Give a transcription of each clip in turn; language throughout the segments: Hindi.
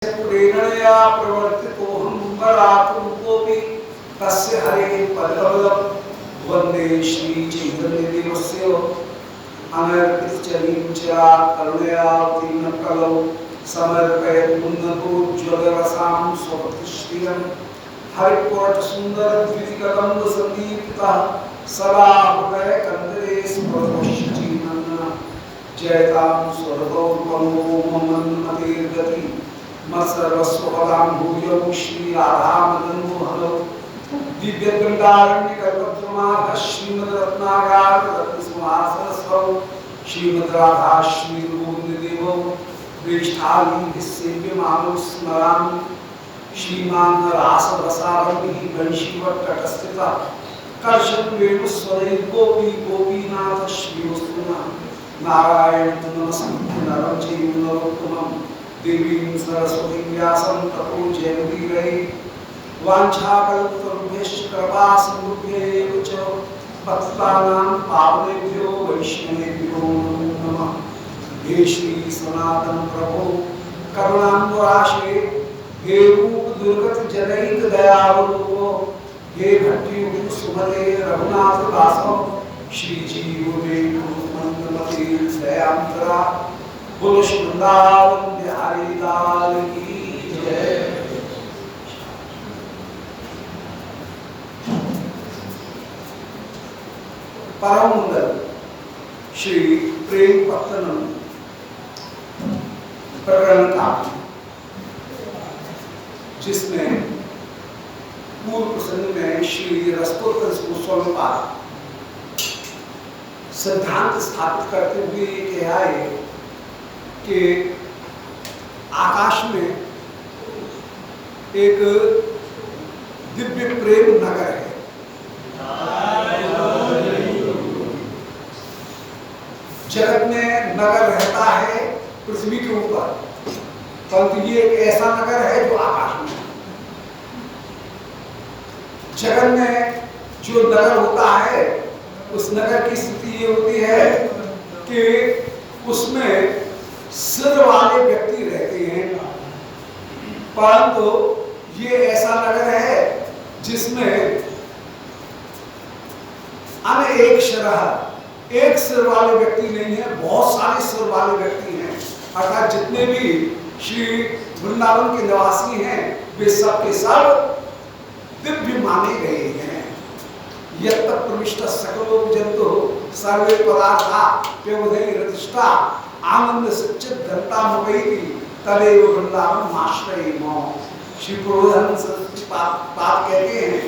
प्रेरणया प्रवर्तितोऽहं वराकुरूपोऽपि तस्य हरेः पदकमलं वन्दे श्रीचैतन्यदेवस्य अनर्पितचरीं च करुणयावतीर्णं कलौ समर्पयत् मुन्नतोज्ज्वलरसां स्वभक्तिश्रियं हरिकोटसुन्दरद्वितिकदम्बसन्दीपितः सदा हृदयकन्दरे स्फुरतुश्चीनन्दनः जयतां स्वरगौरवो मन्मतेर्गति मत्सर्वस्वपदां भूयौ श्रीराधामदन्मोहनौ दिव्यगन्धारण्यकल्पद्रुमाः श्रीमद्रत्नागाररत्नसिंहासनस्थौ श्रीमद्राधाश्रीगोविन्ददेवौ प्रेष्ठालीभिस्सेव्यमानौ स्मरामि श्रीमान् रासरसारम्भिः वंशीवट्टकस्थितः कर्षणवेणुस्वरैर्गोपी गोपीनाथ श्रीवस्तुनः नारायणं नमस्कृत्य नरं चैव नरोत्तमं देवीं सरस्वतीं व्यासं ततो जयमुदीरये वाञ्छाकल्पतरुभ्यश्च कृपासिन्धुभ्येव च पतितानां पावनेभ्यो वैष्णवेभ्यो नमो नमः। हे श्री सनातन प्रभो करुणाम्बुराशे हे रूप दुर्गत जनैक दयावलोको हे भट्टयुग सुमते रघुनाथ दासो श्री जीव मंगलमते दयांतरा बोलो वृंदावन बिहारी लाल की जय। परम मंगल श्री प्रेम पत्तनम प्रकरण का जिसमें पूर्व प्रसंग में श्री रसोत्तर गोस्वामी पाद सिद्धांत स्थापित करते हुए ये कहा है कि आकाश में एक दिव्य प्रेम नगर है। जगत में नगर रहता है पृथ्वी के ऊपर, परंतु ये एक ऐसा नगर है जो आकाश में। जगत में जो नगर होता है उस नगर की स्थिति ये होती है कि उसमें सिर वाले व्यक्ति रहते हैं, परंतु ये ऐसा नगर है जिसमें अनेक शरह, एक सिर वाले व्यक्ति नहीं है, बहुत सारे सिर वाले व्यक्ति हैं। अर्थात जितने भी श्री वृंदावन के निवासी हैं वे सब के सब दिव्य माने गए हैं। यत् प्रविष्ट सकलो जंतु सर्वे पदार्था प्यवधि रतिष्ठा आनंद सच्चित घंटा मुगैति तदेव वृंदावन आश्रयेमो। श्री पुरोधन पाद कहते हैं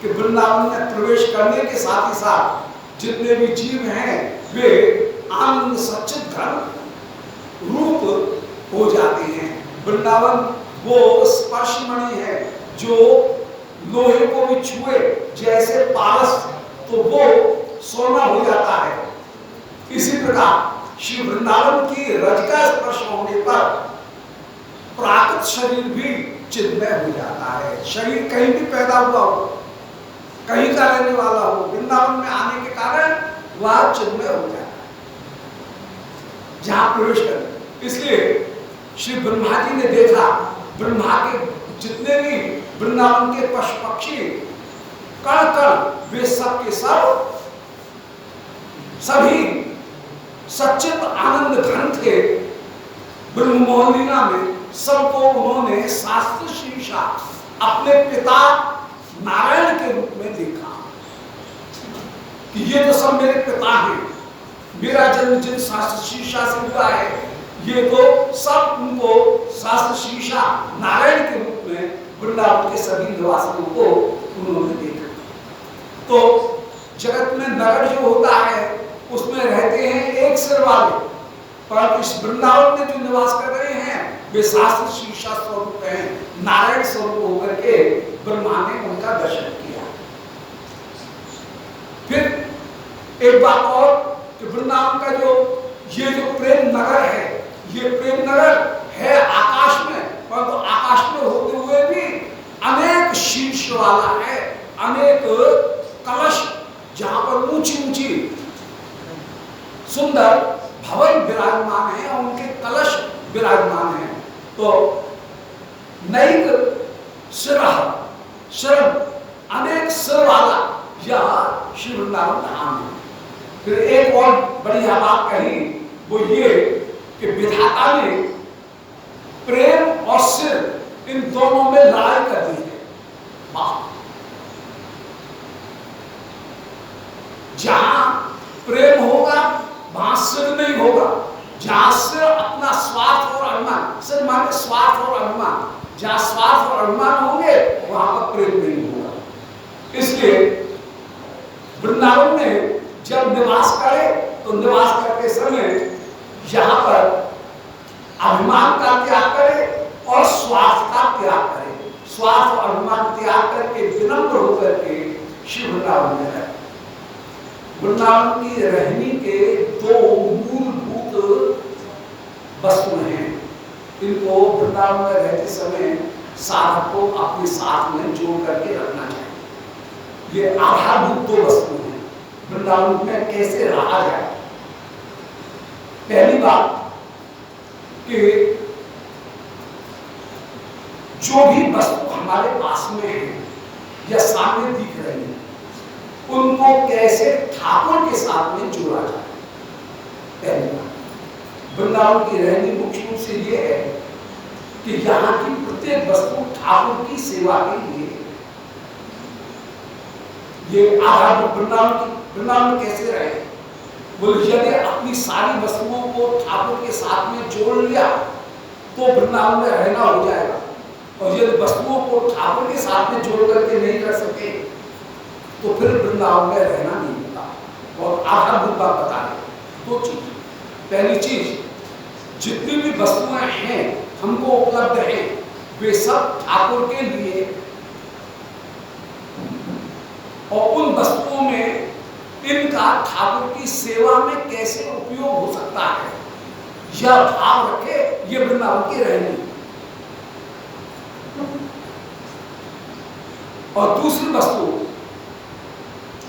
कि वृंदावन में प्रवेश करने के साथ ही साथ जितने भी जीव हैं वे आनंद सच्चित घन रूप हो जाते हैं। वृंदावन वो स्पर्शमणि है जो लोहे को भी छुए जैसे पारस तो वो सोना हो जाता है। इसी प्रकार श्री वृंदावन की रज का स्पर्श होने पर प्राकृत शरीर भी चिन्मय हो जाता है। शरीर कहीं भी पैदा हुआ हो, कहीं का रहने वाला हो, वृंदावन में आने के कारण वह चिन्मय हो जाता है जहां प्रवेश कर। इसलिए श्री ब्रह्मा जी ने देखा, ब्रह्मा के जितने भी वृंदावन के पशु पक्षी कण कण वे सब के सब सभी सच्चित आनंद घन थे। ब्रह्म मोहलीला में सबको उन्होंने शास्त्र शीर्षा अपने पिता नारायण के रूप में देखा कि ये तो सब मेरे पिता हैं, मेरा जन्म जिन शास्त्र शीर्षा से हुआ है ये तो सब उनको शास्त्र शीर्षा नारायण के रूप में वृंदावन के सभी निवासियों को उन्होंने देखा। तो जगत में नगर जो होता है उसमें रहते हैं एक सिर वाले, परंतु इस वृंदावन में जो निवास कर रहे हैं वे शास्त्र शीर्षा स्वरूप हैं, नारायण स्वरूप होकर के ब्रह्मा ने उनका दर्शन किया। फिर एक बात और कि वृंदावन का जो ये जो प्रेम नगर है, ये प्रेम नगर है आकाश में, परंतु तो आकाश में होते हुए भी अनेक शीर्ष वाला है, अनेक कलश जहां पर ऊंची ऊंची सुंदर भवन विराजमान है, उनके कलश विराजमान है। तो नैक सिरह, सिर अनेक सिर वाला यह श्री वृंदावन धाम है। फिर एक और बढ़िया बात कही, वो ये कि विधाता ने प्रेम और सिर इन दोनों में लड़ाई कर दी है। जहां प्रेम होगा वहां सिर नहीं होगा, जहां सिर अपना स्वार्थ और अभिमान, सिर माने स्वार्थ और अभिमान, जहां स्वार्थ और अभिमान होंगे वहां पर प्रेम नहीं होगा। इसलिए वृंदावन में जब निवास करे तो निवास करते समय यहां पर अभिमान का त्याग करे और स्वार्थ का त्याग करे, स्वार्थ और अभिमान त्याग करके विनम्र होकर के श्री वृंदावन में रहे। वृंदावन की रहनी के दो मूलभूत वस्तु हैं, इनको वृंदावन में रहते समय साधक को अपने साथ में जोड़ करके रखना चाहिए। ये आधारभूत दो वस्तु हैं वृंदावन में कैसे रहा जाए। पहली बात कि जो भी वस्तु हमारे पास में है या सामने दिख रही है, उनको कैसे ठाकुर के साथ में जोड़ा जाए। पहली बात वृंदावन की रहनी मुख्य रूप से यह है कि यहाँ की प्रत्येक वस्तु ठाकुर की सेवा के लिए, ये आधार वृंदावन में कैसे रहे, बोले यदि अपनी सारी वस्तुओं को ठाकुर के साथ में जोड़ लिया तो वृंदावन में रहना हो जाएगा, और यदि वस्तुओं को ठाकुर के साथ में जोड़ करके नहीं कर सके तो फिर वृंदावन में रहना नहीं होगा। और आधारभूत बात बता रहे दो चीज। पहली चीज, जितनी भी वस्तुएं हैं हमको उपलब्ध है वे सब ठाकुर के लिए, और उन वस्तुओं में इनका ठाकुर की सेवा में कैसे उपयोग हो सकता है यह भाव रखे, ये वृंदावन की रहनी। और दूसरी वस्तु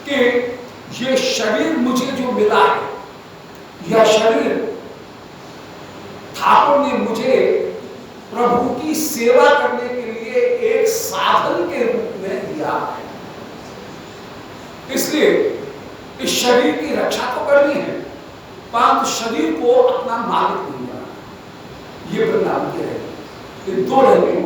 कि ये शरीर मुझे जो मिला है, यह शरीर ठाकुर ने मुझे प्रभु की सेवा करने के लिए एक साधन के रूप में दिया है। इसलिए इस शरीर की रक्षा तो करनी है, परंतु शरीर को अपना मालिक नहीं बनाना। ये वृंदावन की रहनी। इन दो रहनियों,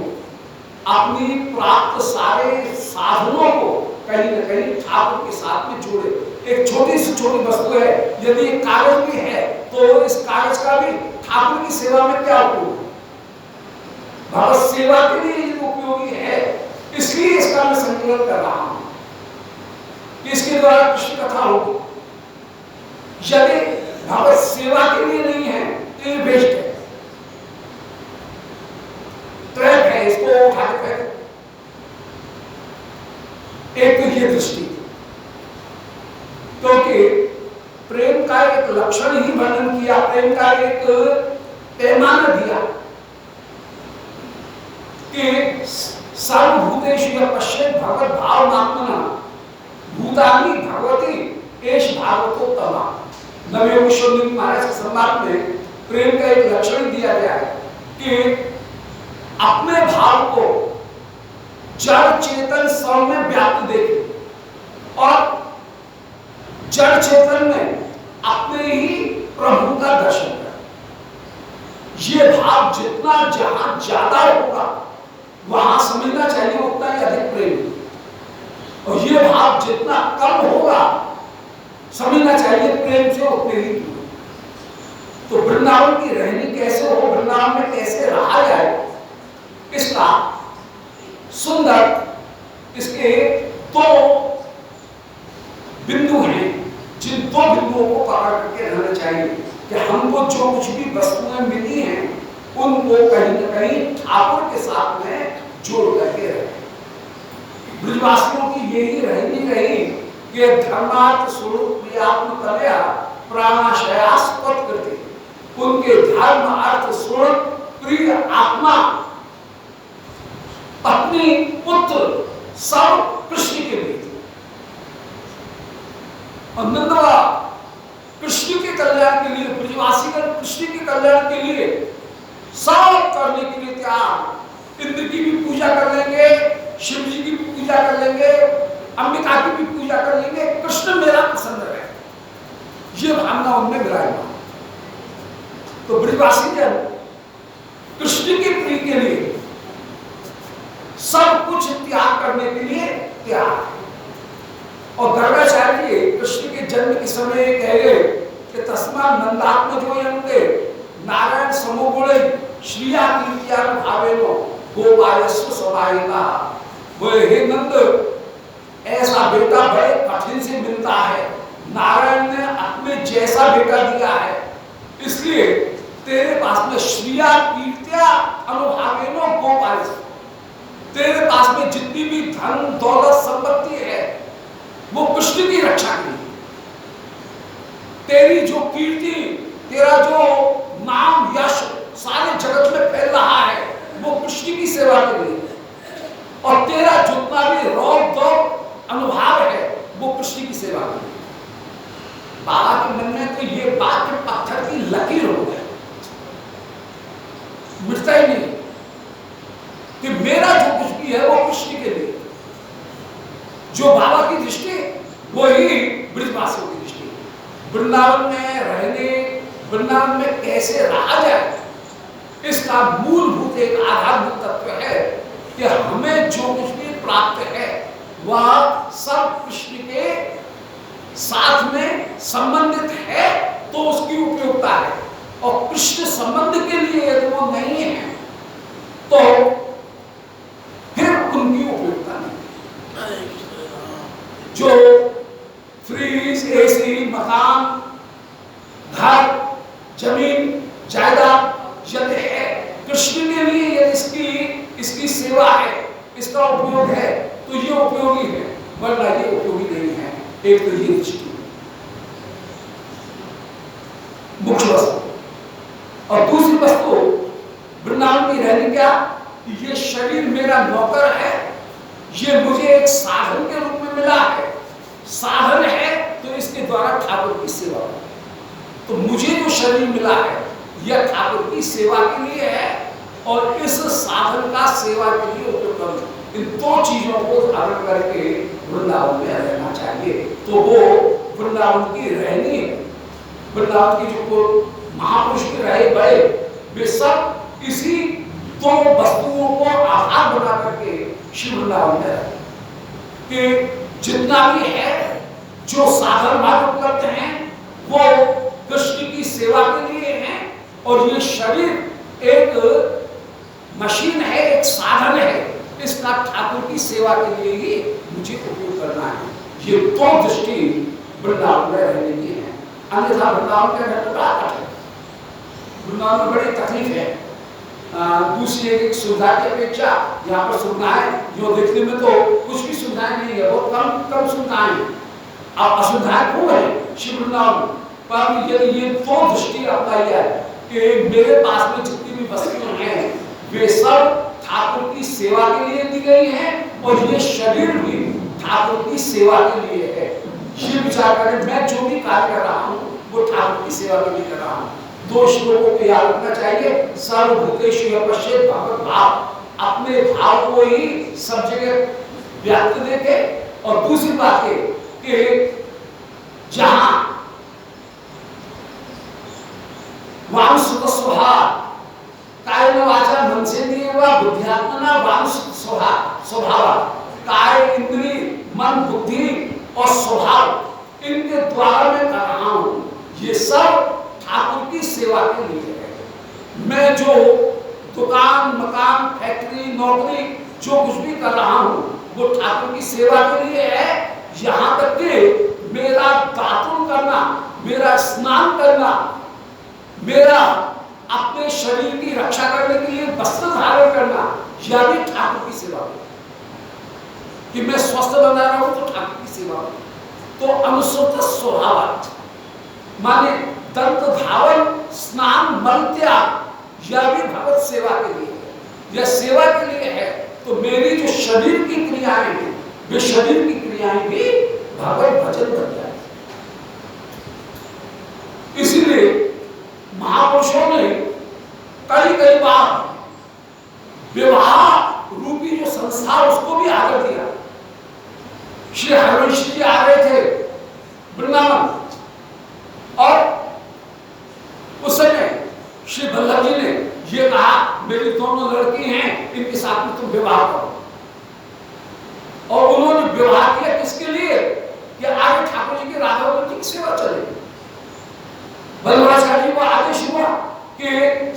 अपनी प्राप्त सारे साधनों को कहीं न कहीं ठाकुर के साथ में जोड़े। एक छोटी सी छोटी वस्तु है, यदि एक कागज भी है तो इस कागज का भी ठाकुर की सेवा में क्या उपयोग है, भगवत सेवा के लिए उपयोगी है। इसलिए इसका मैं संकलन कर रहा हूं, इसके द्वारा कृष्ण कथा होगी। यदि भगवत सेवा के लिए नहीं है तो ये वेस्ट है, ट्रैक है, इसको उठा के फेंक। एक तो ये दृष्टि, क्योंकि प्रेम का एक लक्षण ही वर्णन किया, प्रेम का एक पैमाना दिया कि सर्वभूतेषु पश्येत् भगवद् भावनात्मना भूतानि भगवती एष भागवतोत्तमा। नवयोग गोस्वामी महाराज के संवाद में प्रेम का एक लक्षण दिया गया है कि अपने भाव को जड़ चेतन सब में व्याप्त देखे और जड़ चेतन में अपने ही प्रभु का दर्शन करें। ये भाव जितना जहां ज्यादा होगा वहां समझना चाहिए उतना ही अधिक प्रेम, और ये भाव जितना कम होगा समझना चाहिए प्रेम से उतने ही दूर। तो वृंदावन की रहनी कैसे हो, वृंदावन में कैसे रहा जाए, इसका सुंदर इसके दो बिंदु हैं, जिन दो बिंदुओं को पकड़ करके रहना चाहिए कि हमको जो कुछ भी वस्तुएं मिली हैं उनको कहीं न कहीं ठाकुर के साथ में जोड़ करके रखें। ब्रजवासियों की यही रहनी रही कि धर्मार्थ स्वरूप प्रियात्म कल्या प्राणाशयास्पद करते, उनके धर्म अर्थ स्वरूप प्रिय आत्मा पत्नी पुत्र सब कृष्ण के लिए थे। और नंदवा कृष्ण के कल्याण के लिए, ब्रजवासी कृष्ण के कल्याण के लिए सब करने के लिए तैयार। इंद्र की भी पूजा कर लेंगे, शिव जी की भी पूजा कर लेंगे, अंबिका की भी पूजा कर लेंगे, कृष्ण मेरा पसंद है, ये भावना उनमें विराजमान। तो ब्रजवासी जन कृष्ण की प्रीति के लिए सब कुछ त्याग करने के लिए तैयार है। और गर्गाचार्य जी कृष्ण के जन्म के समय कह गए कि तस्मा नंदात्म जो यंते नारायण समोगुण श्रिया कीर्तिया भावेनो गोपायस्व स्वभाविका। बोले हे नंद, ऐसा बेटा बड़े कठिन से मिलता है, नारायण ने अपने जैसा बेटा दिया है, इसलिए तेरे पास में श्रिया कीर्तिया अनुभावेनो गोपायस्व, तेरे पास में जितनी भी धन दौलत संपत्ति है वो कृष्ण की रक्षा के लिए, तेरी जो कीर्ति, तेरा जो नाम यश सारे जगत में फैल रहा है वो कृष्ण की सेवा के लिए, और तेरा जितना भी रौब दौब अनुभाव है वो कृष्ण की सेवा के लिए। बाबा के मन में तो ये बात के पत्थर की लकीर हो गई, मिटता ही नहीं कि मेरा जो कुछ भी है वो कृष्ण के लिए। जो बाबा की दृष्टि वो ही ब्रजवासियों की दृष्टि। वृंदावन में रहने, वृंदावन में कैसे रहा जाए, इसका मूलभूत एक आधारभूत तत्व है कि हमें जो कुछ भी प्राप्त है वह सब कृष्ण के साथ में संबंधित है तो उसकी उपयोगिता है, और कृष्ण संबंध के लिए यदि वो नहीं है तो फिर उनकी उपयोगिता नहीं। जो फ्रीज, एसी, मकान, घर, जमीन, जायदाद यदि है कृष्ण के लिए, यदि इसकी सेवा है, इसका उपयोग है तो ये उपयोगी है, वरना ये उपयोगी नहीं है। एक तो ये दृष्टि मुख्य वस्तु, और दूसरी वस्तु वृंदावन की रहनी क्या, ये शरीर मेरा नौकर है, ये मुझे एक साधन के रूप में मिला है, साधन है तो इसके द्वारा ठाकुर की सेवा। तो मुझे जो शरीर मिला है यह ठाकुर की सेवा के लिए है, और इस साधन का सेवा के लिए उपयोग करूं। इन दो चीजों को धारण करके वृंदावन में रहना चाहिए, तो वो वृंदावन की रहनी है। वृंदावन की जो महापुरुष के रहे बड़े, वे सब इसी दो वस्तुओं को आधार बना करके श्री वृंदावन में रहे कि जितना भी है, जो साधन मार्ग उपलब्ध हैं वो कृष्ण की सेवा के लिए हैं, और ये शरीर एक मशीन है, एक साधन है, इसका ठाकुर की सेवा के लिए ही मुझे उपयोग करना है। ये दो दृष्टि वृंदावन में रहने की है, अन्यथा वृंदावन का घर बड़ा कठिन, वृंदावन में बड़ी तकलीफ है। दूसरी एक सुविधा की अपेक्षा यहाँ पर सुविधाएं जो देखने में तो कुछ भी सुविधाएं नहीं है, बहुत कम सुविधाएं हैं, अब असुविधाएं खूब है श्री वृंदावन। पर यदि ये दो दृष्टि अपनाई है कि मेरे पास में जितनी भी वस्तुएं हैं वे सब ठाकुर की सेवा के लिए दी गई हैं, और ये शरीर भी ठाकुर की सेवा के लिए है, ये विचार करें मैं जो भी कार्य कर रहा हूँ वो ठाकुर की सेवा के लिए कर रहा हूँ। दो श्लोकों को याद रखना चाहिए, सर्वभूतेषु पश्येत् भगवत् भाव, अपने भाव को ही सब जगह व्याप्त देखे, और दूसरी बात है कि जहां वांसुत स्वभाव कायेन वाचा मनसेन्द्रियर्वा बुद्ध्यात्मना वांसुत स्वभाव, काय इंद्रिय मन बुद्धि और स्वभाव, इनके द्वारा मैं कर रहा हूं, ये सब ठाकुर की सेवा के लिए है। मैं जो दुकान, मकान, फैक्ट्री, नौकरी जो कुछ भी कर रहा हूं वो ठाकुर की सेवा के लिए है। यहाँ तक कि मेरा दातुन करना, मेरा स्नान करना, मेरा अपने शरीर की रक्षा करने के लिए वस्त्र धारण करना, यह भी ठाकुर की सेवा है। कि मैं स्वस्थ बना रहा हूं तो ठाकुर की सेवा। तो अनुसूत स्वभाव माने दंत धावन, स्नान, मल त्याग, यह भी भगवत सेवा के लिए है, यह सेवा के लिए है। तो मेरी जो शरीर की क्रियाएं हैं वे शरीर की क्रियाएं भी भगवत भजन बन जाए। इसीलिए महापुरुषों ने कई बार विवाह संसार उसको भी आदर दिया। श्री हरिवंश जी आ रहे थे वृंदावन, और उस समय श्री वल्लभ जी ने ये कहा मेरी दोनों लड़की हैं, इनके साथ में तुम विवाह करो। और उन्होंने विवाह किया किसके लिए? कि आगे ठाकुर जी की राधा जी की सेवा चलेगी। वल्लभाचार्य जी को आदेश हुआ कि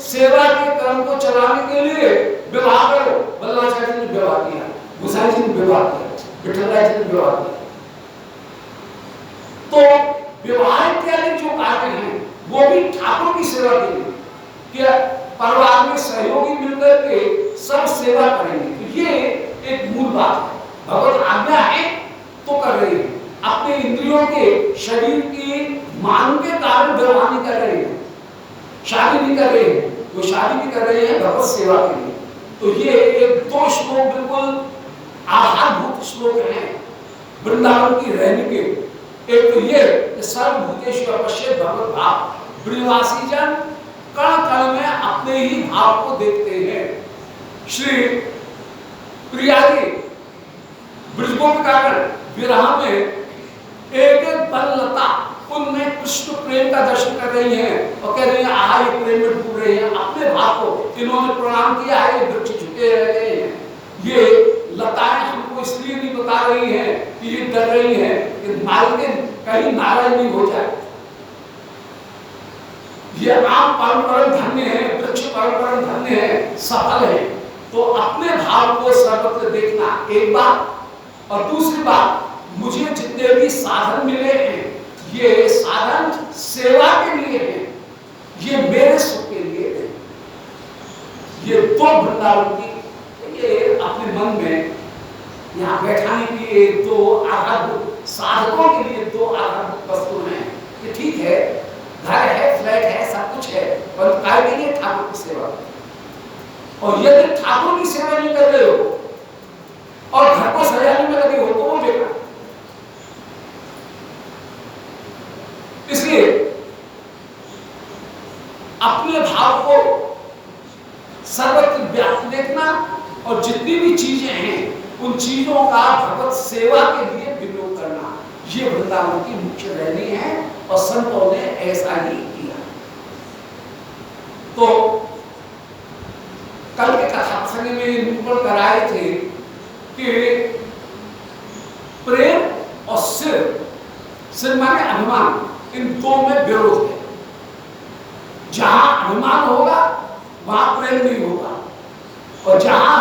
सेवा के क्रम को चलाने के लिए विवाह करो। वल्लभाचार्य जी ने विवाह किया, गोसाई जी ने विवाह किया, विठल राय जी ने विवाह किया। तो विवाह इत्यादि जो कार्य हैं वो भी ठाकुर की सेवा के लिए, कि परिवार में सहयोगी मिलकर के सब सेवा करेंगे। तो ये एक मूल बात है। भगवत आज्ञा है तो कर रही है, अपने इंद्रियों के शरीर की मांग के कारण विवाह नहीं कर रहे हैं, शादी नहीं कर रहे हैं, वो शादी भी कर रहे हैं भगवत सेवा के लिए। तो ये एक दो श्लोक बिल्कुल आधारभूत श्लोक हैं वृंदावन की रहने के। एक तो ये सर्वभूतेषु पश्येत् भगवत भाव, ब्रजवासी जन कण कण में अपने ही भाव को देखते हैं। श्री प्रिया जी ब्रजगोपिकागण विरह में एक एक बललता उनमें कृष्ण प्रेम का दर्शन कर रही हैं और कह रही हैं आहा ये प्रेम में डूब रहे हैं। अपने भाव को इन्होंने प्रणाम किया है, ये वृक्ष झुके रह गए हैं। ये लताएं हमको इसलिए नहीं बता रही हैं कि ये डर रही हैं कि मालकिन कहीं नाराज नहीं हो जाए। ये आम परम परम धन्य है, वृक्ष परम परम धन्य है, सफल है। तो अपने भाव को सर्वत्र देखना एक बात, और दूसरी बात मुझे जितने भी साधन मिले हैं ये साधन सेवा के लिए हैं, ये मेरे सुख के लिए है। ये दो वृंदावन की ये अपने मन में यहाँ बैठाने की ये दो आधारभूत साधकों के लिए दो आधारभूत वस्तु हैं कि ठीक है घर है, फ्लैट है, सब कुछ है, पर काय के लिए ठाकुर की सेवा। और यदि ठाकुर की सेवा नहीं कर रहे हो और घर को सजाने में लगे हो तो वो बेकार। इसलिए अपने भाव को सर्वत्र व्याप्त देखना और जितनी भी चीजें हैं उन चीजों का भगवत सेवा के लिए विनियोग करना, ये वृंदावन की मुख्य रहनी है और संतों ने ऐसा ही किया। तो कल के कथा प्रसंग में निरूपण कराए थे कि प्रेम और सिर माने अभिमान, इन दो में विरोध है। जहां अभिमान होगा वहां प्रेम नहीं होगा, और जहां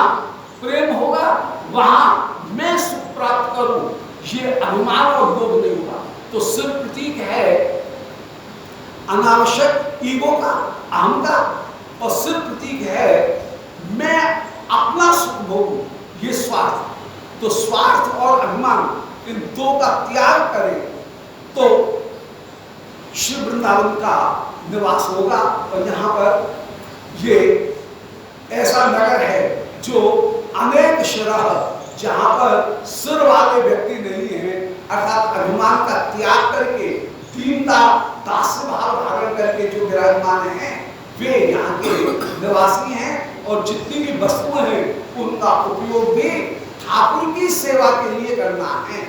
प्रेम होगा वहां मैं सुख प्राप्त करूं, ये अभिमान और लोभ नहीं होगा। तो सिर प्रतीक है अनावश्यक ईगो का, अहम का, और सिर प्रतीक है मैं अपना सुख भोगूं, ये स्वार्थ। तो स्वार्थ और अभिमान इन दो का त्याग करें तो श्री वृंदावन का निवास होगा। और यहाँ पर ये ऐसा नगर है जो अनेक शिरः, जहाँ पर सिर वाले व्यक्ति नहीं है, अर्थात अभिमान का त्याग करके दीनता दास्य भाव धारण करके जो विराजमान हैं वे यहाँ के निवासी हैं। और जितनी भी वस्तुएं हैं उनका उपयोग भी ठाकुर की सेवा के लिए करना है।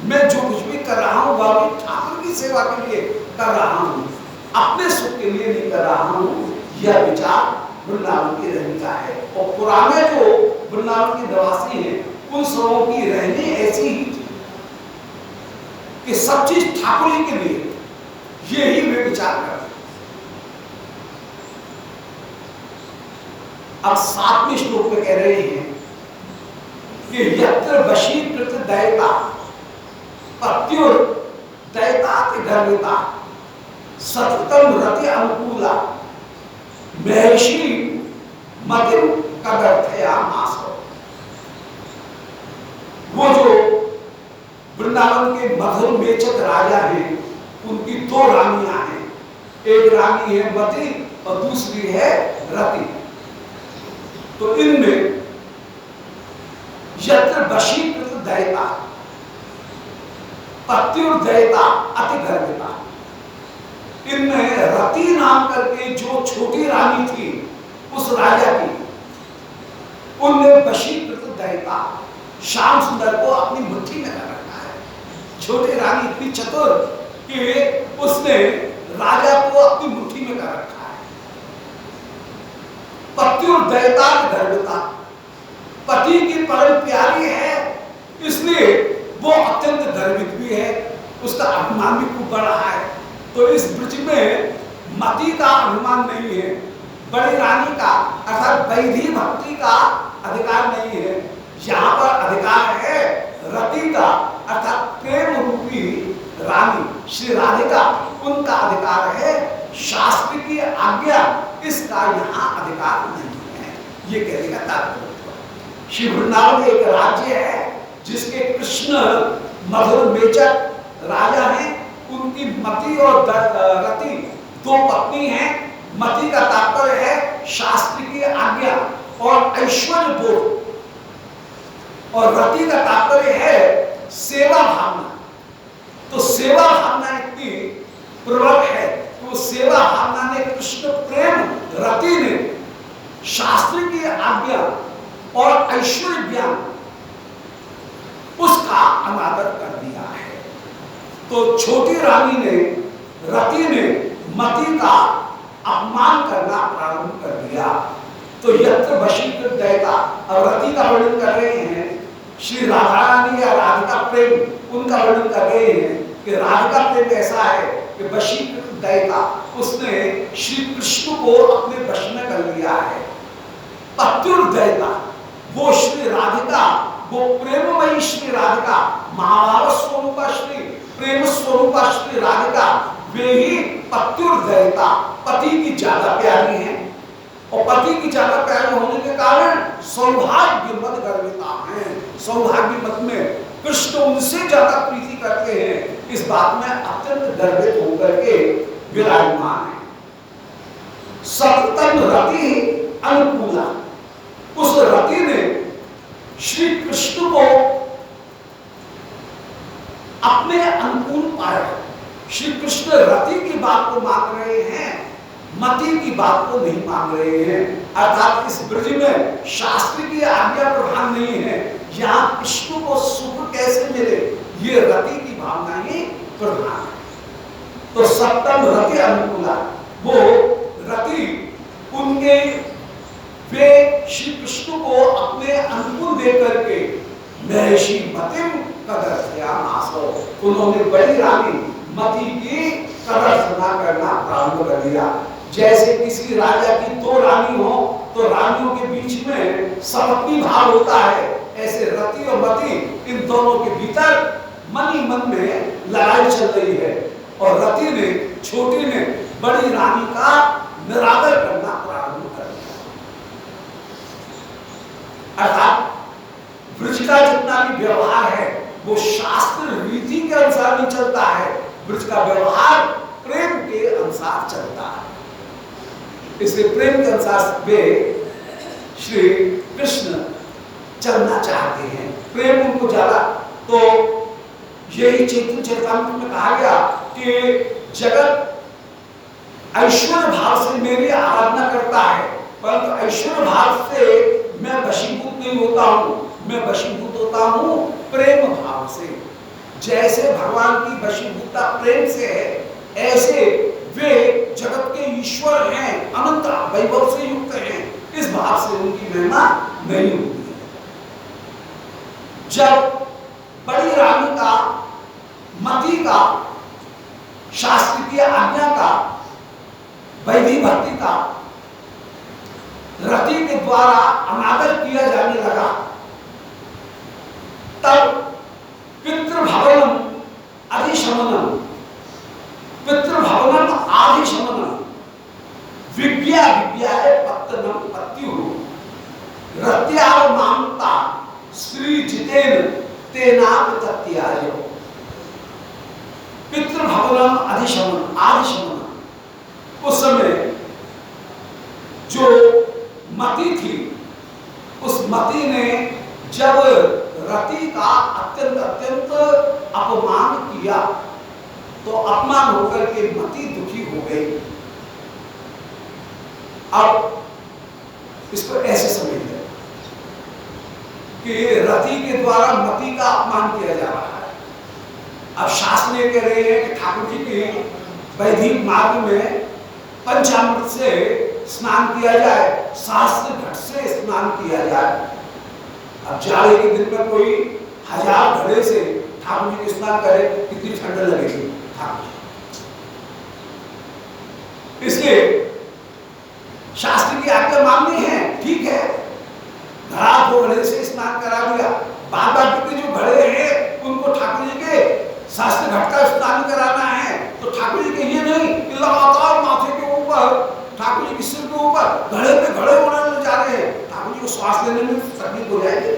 मैं जो कुछ भी कर रहा हूँ वह भी ठाकुर की सेवा के लिए कर रहा हूँ, अपने सुख के लिए नहीं कर रहा हूँ। यह विचार वृंदावन की रहनी का है। और पुराने जो वृंदावन के निवासी हैं उन सबों की रहनी ऐसी ही थी कि सब चीज ठाकुर जी के लिए, ये ही वे विचार करते। अब 7वें श्लोक में कह रहे हैं कि यत्र वशीकृत दैता पत्युर दैता के गर्विता सततम रति अनुकूला महर्षि मतिम कदर्थया मासो। वो जो वृंदावन के मधुर मेचक राजा हैं उनकी दो रानियां हैं, एक रानी है मति और दूसरी है रति। तो इनमें यत्र वशीकृत दैता पत्युर दैता अति गर्विता, इनमें रति नाम करके जो छोटी रानी थी उस राजा की, उनने वशीकृत दैता, श्याम सुंदर को अपनी मुट्ठी में कर रखा है। छोटी रानी इतनी चतुर कि उसने राजा को अपनी मुट्ठी में कर रखा है। पत्युर दैता गर्भता, पति की परम प्यारी है, इसलिए वो अत्यंत गर्वित भी है, उसका अभिमान भी खूब बढ़ रहा है। तो इस ब्रज में मति का अभिमान नहीं है, बड़ी रानी का अर्थात वैधि भक्ति का अधिकार नहीं है। यहाँ पर अधिकार है रति का अर्थात प्रेम रूपी रानी श्री राधिका, उनका अधिकार है। शास्त्र की आज्ञा इसका यहाँ अधिकार नहीं है, ये कहने का तात्पर्य। श्री वृंदावन एक राज्य है जिसके कृष्ण मधुर मेचक राजा हैं, उनकी मति और रति दो पत्नी हैं। मति का तात्पर्य है शास्त्र की आज्ञा और ऐश्वर्य बोध, और रति का तात्पर्य है सेवा भावना। तो सेवा भावना इतनी प्रबल है, तो सेवा भावना ने कृष्ण प्रेम रति ने शास्त्र की आज्ञा और ऐश्वर्य ज्ञान उसका अनादर कर दिया है। तो छोटी रानी ने रति ने मति का अपमान करना प्रारंभ कर दिया। तो यत्र वशीकृत दैता, अब रति का वर्णन कर रहे हैं, श्री राधा रानी या राधिका प्रेम उनका वर्णन कर रहे हैं कि राधिका प्रेम ऐसा है कि वशीकृत दैता, उसने श्री कृष्ण को अपने वश में कर लिया है। पत्युर दैता, वो श्री राधिका, वो प्रेममयी श्री राधिका, महाभारत स्वरूपा श्री प्रेम स्वरूपा श्री राधिका, वे ही पत्युर दैता, पति की ज्यादा प्यारी हैं। और पति की ज्यादा प्यारी होने के कारण सौभाग्य मत गर्विता हैं। सौभाग्य मत में कृष्ण उनसे ज्यादा प्रीति करते हैं, इस बात में अत्यंत गर्वित होकर के विराजमान है। सततम रति अनुकूला, उस रति ने श्री कृष्ण को अपने अनुकूल पाया। श्री कृष्ण रति की बात को मांग रहे हैं, मति की बात को नहीं मांग रहे हैं। अर्थात इस ब्रज में शास्त्र की आज्ञा प्रधान नहीं है, यहाँ कृष्ण को सुख कैसे मिले ये रति की भावना ही प्रधान है। तो सप्तम रति अनुकूला, वो रति उनके वे श्री कृष्ण को अपने अनुकूल दे करके महर्षि मतिम कदर्शयामासो, उन्होंने बड़ी रानी मति की कदर्शना करना प्रारंभ कर दिया। जैसे किसी राजा की दो रानी हो तो रानियों के बीच में सपत्नी भाव होता है, ऐसे रति और मति इन दोनों के भीतर मन ही मन में लड़ाई चल रही है। और रति ने, छोटी ने बड़ी रानी का निरादर करना प्रारंभ कर दिया। अर्थात ब्रज का जितना भी व्यवहार है वो शास्त्र रीति के अनुसार नहीं चलता है, ब्रज का व्यवहार प्रेम के अनुसार चलता है। इसलिए प्रेम के अनुसार वे श्री कृष्ण चलना चाहते हैं, प्रेम उनको ज्यादा। तो यही चैतन्य चरितामृत में कहा गया कि जगत ऐश्वर्य भाव से मेरी आराधना करता है, परंतु ऐश्वर्य भाव से मैं वशीभूत नहीं होता हूँ, मैं वशीभूत होता हूँ प्रेम भाव से। जैसे भगवान की वशीभूतता प्रेम से है, ऐसे वे जगत के ईश्वर हैं, अनंत वैभव से युक्त हैं, इस भाव से उनकी महिमा नहीं होती है। जब बड़ी रानी का, मति का, शास्त्र की आज्ञा का, वैधि भक्ति का रति के द्वारा अनादर किया जाने लगा, तब पितृभवनम अधिशमनम, पितृभवनम आदिशमनम, विज्ञा विज्ञाय पत्तनम पत्यु, रत्याव मामता स्त्री जितेन तेनाप तत्यायो। पितृभवनम अधिशमन, आदिशमन, उस समय जो मति थी, उस मति ने जब रति का अत्यंत अत्यंत अपमान किया तो अपमान होकर के मति दुखी हो गई। अब इसको ऐसे समझ लें, कि रति के द्वारा मति का अपमान किया जा रहा है। अब शास्त्र ये कह रहे हैं कि ठाकुर जी की वैदिक मार्ग में पंचामृत से स्नान किया जाए, शास्त्र घट से स्नान किया जाए। अब जाड़े के दिन में कोई 1000 घड़े से ठाकुर जी को स्नान करे, कितनी ठंड लगेगी ठाकुर जी। इसलिए शास्त्र की आज्ञा माननी है, ठीक है, घड़ा 2 घड़े से स्नान करा दिया, बार के जो घड़े हैं उनको ठाकुर जी के शास्त्र घट का स्नान कराना है, तो ठाकुर जी के ये नहीं कि लगातार माथे के ऊपर, ठाकुर जी के सिर के ऊपर घड़े पे घड़े उड़ाने जा रहे हैं, ठाकुर जी को श्वास लेने में तकलीफ हो जाएगी।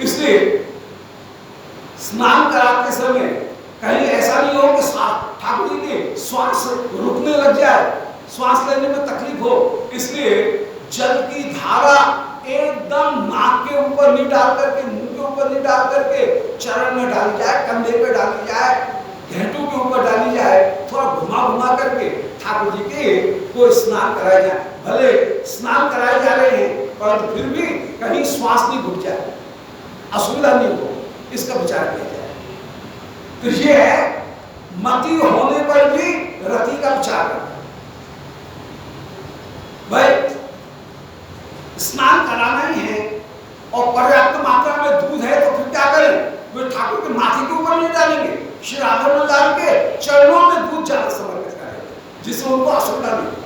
इसलिए स्नान कराते समय कहीं ऐसा नहीं हो कि ठाकुर जी के श्वास रुकने लग जाए, श्वास लेने में तकलीफ हो। इसलिए जल की धारा एकदम नाक के ऊपर नहीं डाल करके, मुंह के ऊपर नहीं डाल करके चरण में डाली जाए, कंधे पे डाली जाए, घेंटों के ऊपर डाली जाए, थोड़ा घुमा घुमा करके ठाकुर जी के को स्नान कराया जाए। भले स्नान कराए जा रहे हैं पर फिर भी कहीं श्वास नहीं घुट जाए, असुविधा नहीं हो, इसका विचार किया जाए। तो ये है मति होने पर भी रति का विचार करना। भाई स्नान कराना ही है और पर्याप्त मात्रा में दूध है तो फिर क्या करें, वे ठाकुर के माथे के ऊपर नहीं डालेंगे, श्री राधा में डाल के चरणों में दूध ज्यादा समर्पित करेंगे, जिससे उनको असुविधा नहीं।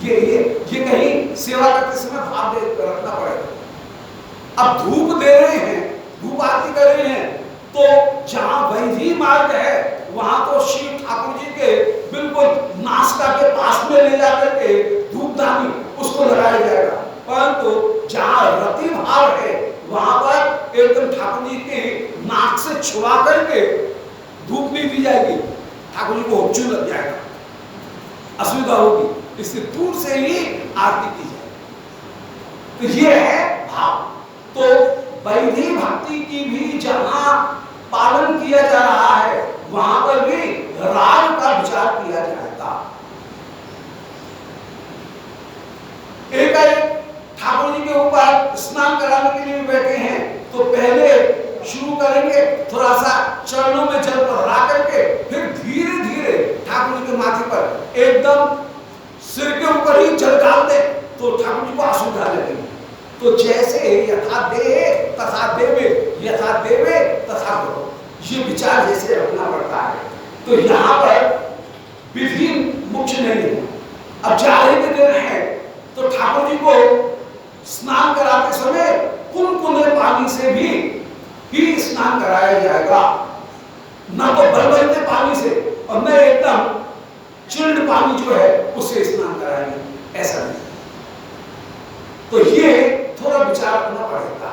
ये कहीं सेवा करते समय भाव रखना पड़ेगा। अब धूप दे रहे हैं, धूप आरती कर रहे हैं, तो जहां वैधी मार्ग है वहां तो श्री ठाकुर जी के बिल्कुल नासिका के पास में ले जाकर के धूपदानी उसको लगाया जाएगा। परंतु जहां रति भाव है वहां पर एकदम ठाकुर जी के नाक से छुआ करके धूप नहीं दी जाएगी, ठाकुर जी को उपचू लग जाएगा, असुविधा होगी। इससे दूर से ही आरती की जाए। तो ये है भाव। तो वैधी भक्ति की भी जहां पालन किया जा रहा है वहां पर भी राग का विचार किया जाएगा। एक ठाकुर जी के ऊपर स्नान कराने के लिए बैठे हैं तो पहले शुरू करेंगे थोड़ा सा चरणों में जल पर ला करके, फिर धीरे धीरे ठाकुर जी के माथे पर एकदम सिर के ऊपर ही जल डाल दे तो ठाकुर जी को असुविधा लगेगी। तो जैसे यथा देहे तथा देवे, यथा देवे तथा करो, ये विचार जैसे रखना पड़ता है। तो यहाँ पर विधि मुख्य नहीं है। अब जाड़े के दिन है तो ठाकुर जी को स्नान कराते समय कुनकुने पानी से भी स्नान कराया जाएगा, ना तो बलबलते पानी से और न एकदम चिल्ड पानी जो है उससे स्नान कराएंगे, ऐसा नहीं। तो ये थोड़ा विचार करना पड़ेगा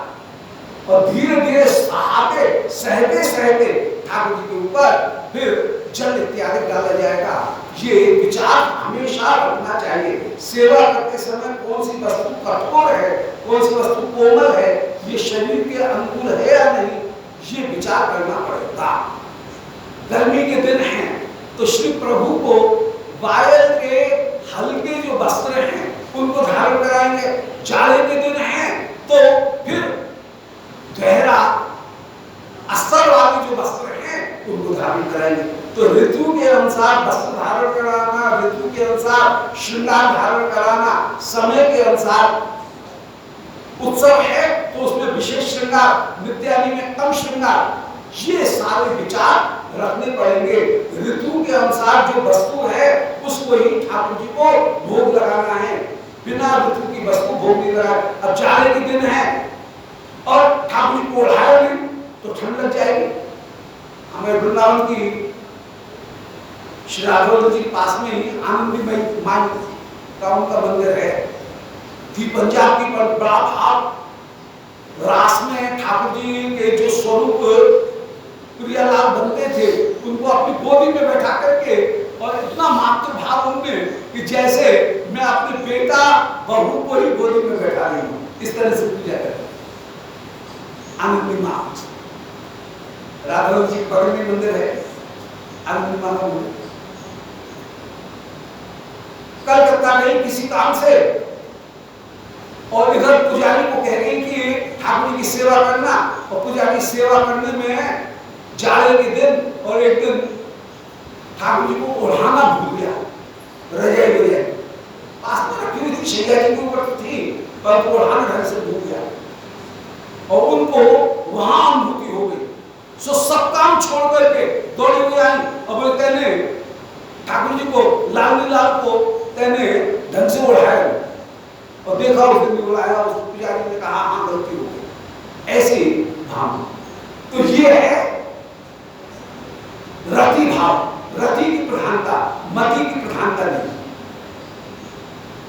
और धीरे धीरे सहते सहते ठाकुर जी के ऊपर फिर जल इत्यादि डाला जाएगा। ये विचार हमेशा रखना चाहिए। सेवा करते समय कौन सी वस्तु कठोर है, कौन सी वस्तु कोमल है, ये शरीर के अनुकूल है या नहीं, ये विचार करना पड़ेगा। गर्मी के दिन हैं तो श्री प्रभु को वायल के हल्के जो वस्त्र हैं उनको धारण कराएंगे। जाड़े के दिन हैं तो फिर गहरा अस्तर वाले जो वस्त्र हैं उनको धारण कराएंगे। तो ऋतु के अनुसार वस्त्र धारण कराना, ऋतु के अनुसार श्रृंगार धारण कराना, समय के अनुसार उत्सव है तो उसमें विशेष श्रृंगार, नित्यादि में कम श्रृंगार, ये सारे विचार रखने पड़ेंगे। ऋतु के अनुसार जो वस्तु है उसको ही ठाकुर जी को भोग लगाना है, बिना ऋतु की वस्तु भोग नहीं लगा। अब जाड़े के दिन है और ठाकुर जी को ओढ़ाया नहीं तो ठंड लग जाएगी। हमें वृंदावन की श्री राघव जी के पास में ही आनंदी माई का उनका मंदिर है, थी पंजाब की बड़ा भाव। रास में ठाकुर जी के जो स्वरूप प्रियालाल बनते थे उनको अपनी गोदी में बैठा करके और इतना मातृ भाव उनमें कि जैसे मैं अपने बेटा बहू को ही गोदी में बैठा रही हूँ, इस तरह से पूजा करते आनंदी माँ। राघव जी बगल में मंदिर है आनंदी माँ का मंदिर। कलकत्ता गई किसी काम से और इधर पुजारी को कह गई कि ठाकुर जी की सेवा करना, और पुजारी सेवा करने में जाड़े के दिन और एक दिन ठाकुर जी को ओढ़ाना भूल गया, रजाई वजाई पास में रखी हुई थी, शैया जी के ऊपर थी, पर ओढ़ाना ढंग से भूल गया और उनको वहां अनुभूति हो गई। सो सब काम छोड़ करके दौड़ी हुई आई और वो कहने ठाकुर जी को लाल को कहने ढंग से ओढ़ाया और देखा उस दिन बुलाया, उस पुजारी ने कहा हाँ गलती हो गई, ऐसी भाव। तो ये है रति भाव, रति की प्रधानता, मति की प्रधानता नहीं।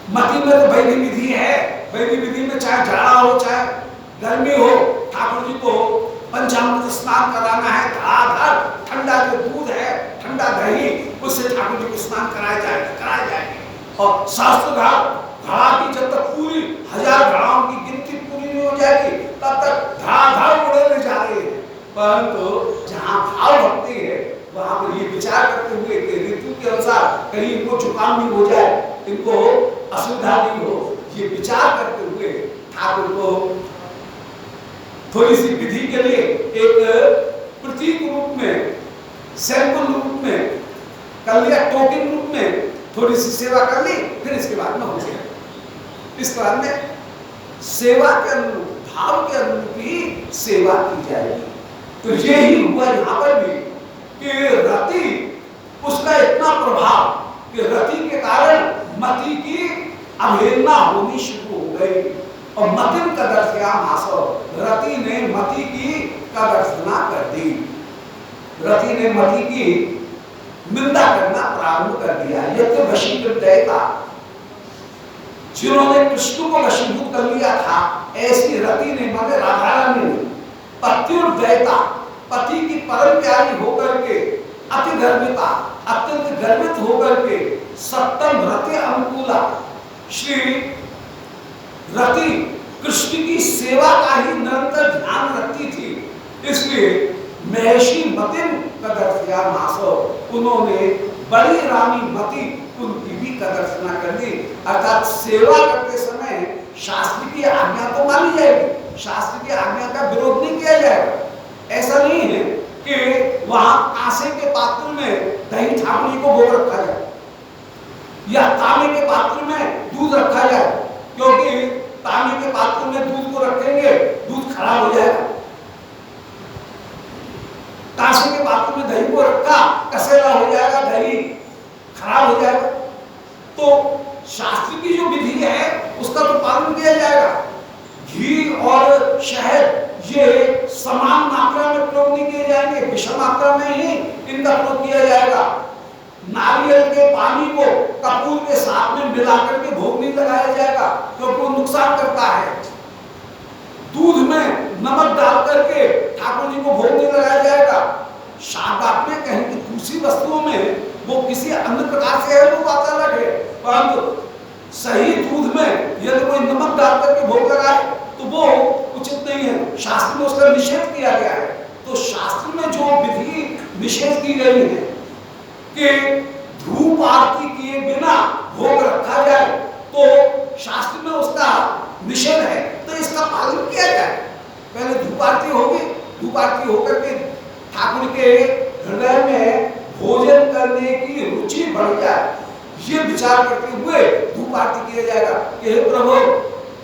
मति में तो वैदिक विधि है, वैदिक विधि में चाहे जाड़ा हो चाहे गर्मी हो, ठाकुर जी को पंचामृत स्नान कराना है, धड़ाधड़ ठंडा जो दूध है, ठंडा दही, उससे ठाकुर जी को स्नान कराया जाएगा। और शास्त्र घड़ा की जब तक पूरी 1000 घड़ाओं की गिनती पूरी नहीं हो जाएगी तब तक धड़ाधड़ उड़े जा रहे हैं। परंतु जहाँ भाव भक्ति है वहां पर ये विचार करते हुए कि ऋतु के अनुसार कहीं इनको जुकाम नहीं हो जाए, इनको असुविधा नहीं हो, ये विचार करते हुए ठाकुर को थोड़ी सी विधि के लिए एक प्रतीक रूप में, सैंपल रूप में कर लिया, टोकन रूप में थोड़ी सी सेवा कर ली, फिर इसके बाद में हो गया। इस बार में सेवा के अनुरूप, भाव के अनुरूप ही सेवा की जाएगी। तो यही हुआ यहाँ पर भी कि रति, उसका इतना प्रभाव कि रति के कारण मति की अवहेलना होनी शुरू हो गई और मतिन कदर्शया मासो, रति ने मति की कदर्शना कर दी, रति ने मति की निंदा करना प्रारंभ कर दिया। यह तो वशीकृत दैता, जिन्होंने कृष्ण को वशीभूत कर लिया था, ऐसी रति ने, माने राधा रानी ने पत्युर्दैता, पति की परम प्यारी होकर के अति गर्विता, अत्यंत गर्वित होकर के सप्तम रति अनुकूला, श्री रति कृष्ण की सेवा का ही निरंतर ध्यान रखती थी, इसलिए महर्षि मतिन कदर्शया मासो, उन्होंने बड़ी रानी मति उनकी भी कदर्शना कर दी। अर्थात सेवा करते समय शास्त्र की आज्ञा तो मानी जाएगी, शास्त्र की आज्ञा का विरोध नहीं किया जाएगा। ऐसा नहीं है कि वहां कांसे के पात्र में दही ठाकुर जी को भोग रखा जाए या तांबे के पात्र में दूध रखा जाए, क्योंकि तांबे के पात्र में दूध को रखेंगे दूध खराब हो जाएगा, कांसे के पात्र में दही को रखा कसेला हो जाएगा, दही खराब हो जाएगा। तो शास्त्र की जो विधि है उसका तो पालन किया जाएगा। घी और शहद ये समान मात्रा में प्रयोग नहीं किए जाएंगे, विषम मात्रा में ही इनका प्रयोग किया जाएगा। नारियल के पानी को कपूर के साथ में मिलाकर के भोग नहीं लगाया जाएगा क्योंकि वो नुकसान करता है। दूध में नमक डाल करके ठाकुर जी को भोग नहीं लगाया जाएगा। शाबात में कहीं की दूसरी वस्तुओं में वो किसी अन्य प्रकार से है, वो बात अलग है, परंतु सही दूध में यदि कोई नमक डाल करके भोग लगाए तो वो उचित नहीं है, शास्त्र में उसका निषेध किया गया है। तो शास्त्र में जो विधि निषेध की गई है कि धूप आरती किए बिना भोग रखा जाए, तो शास्त्र में उसका निषेध है, तो इसका पालन किया जाए। पहले धूप आरती होगी, धूप आरती होकर के ठाकुर के हृदय में भोजन करने की रुचि बढ़ जाए, ये विचार करते हुए धूप आरती किया जाएगा कि हे प्रभु,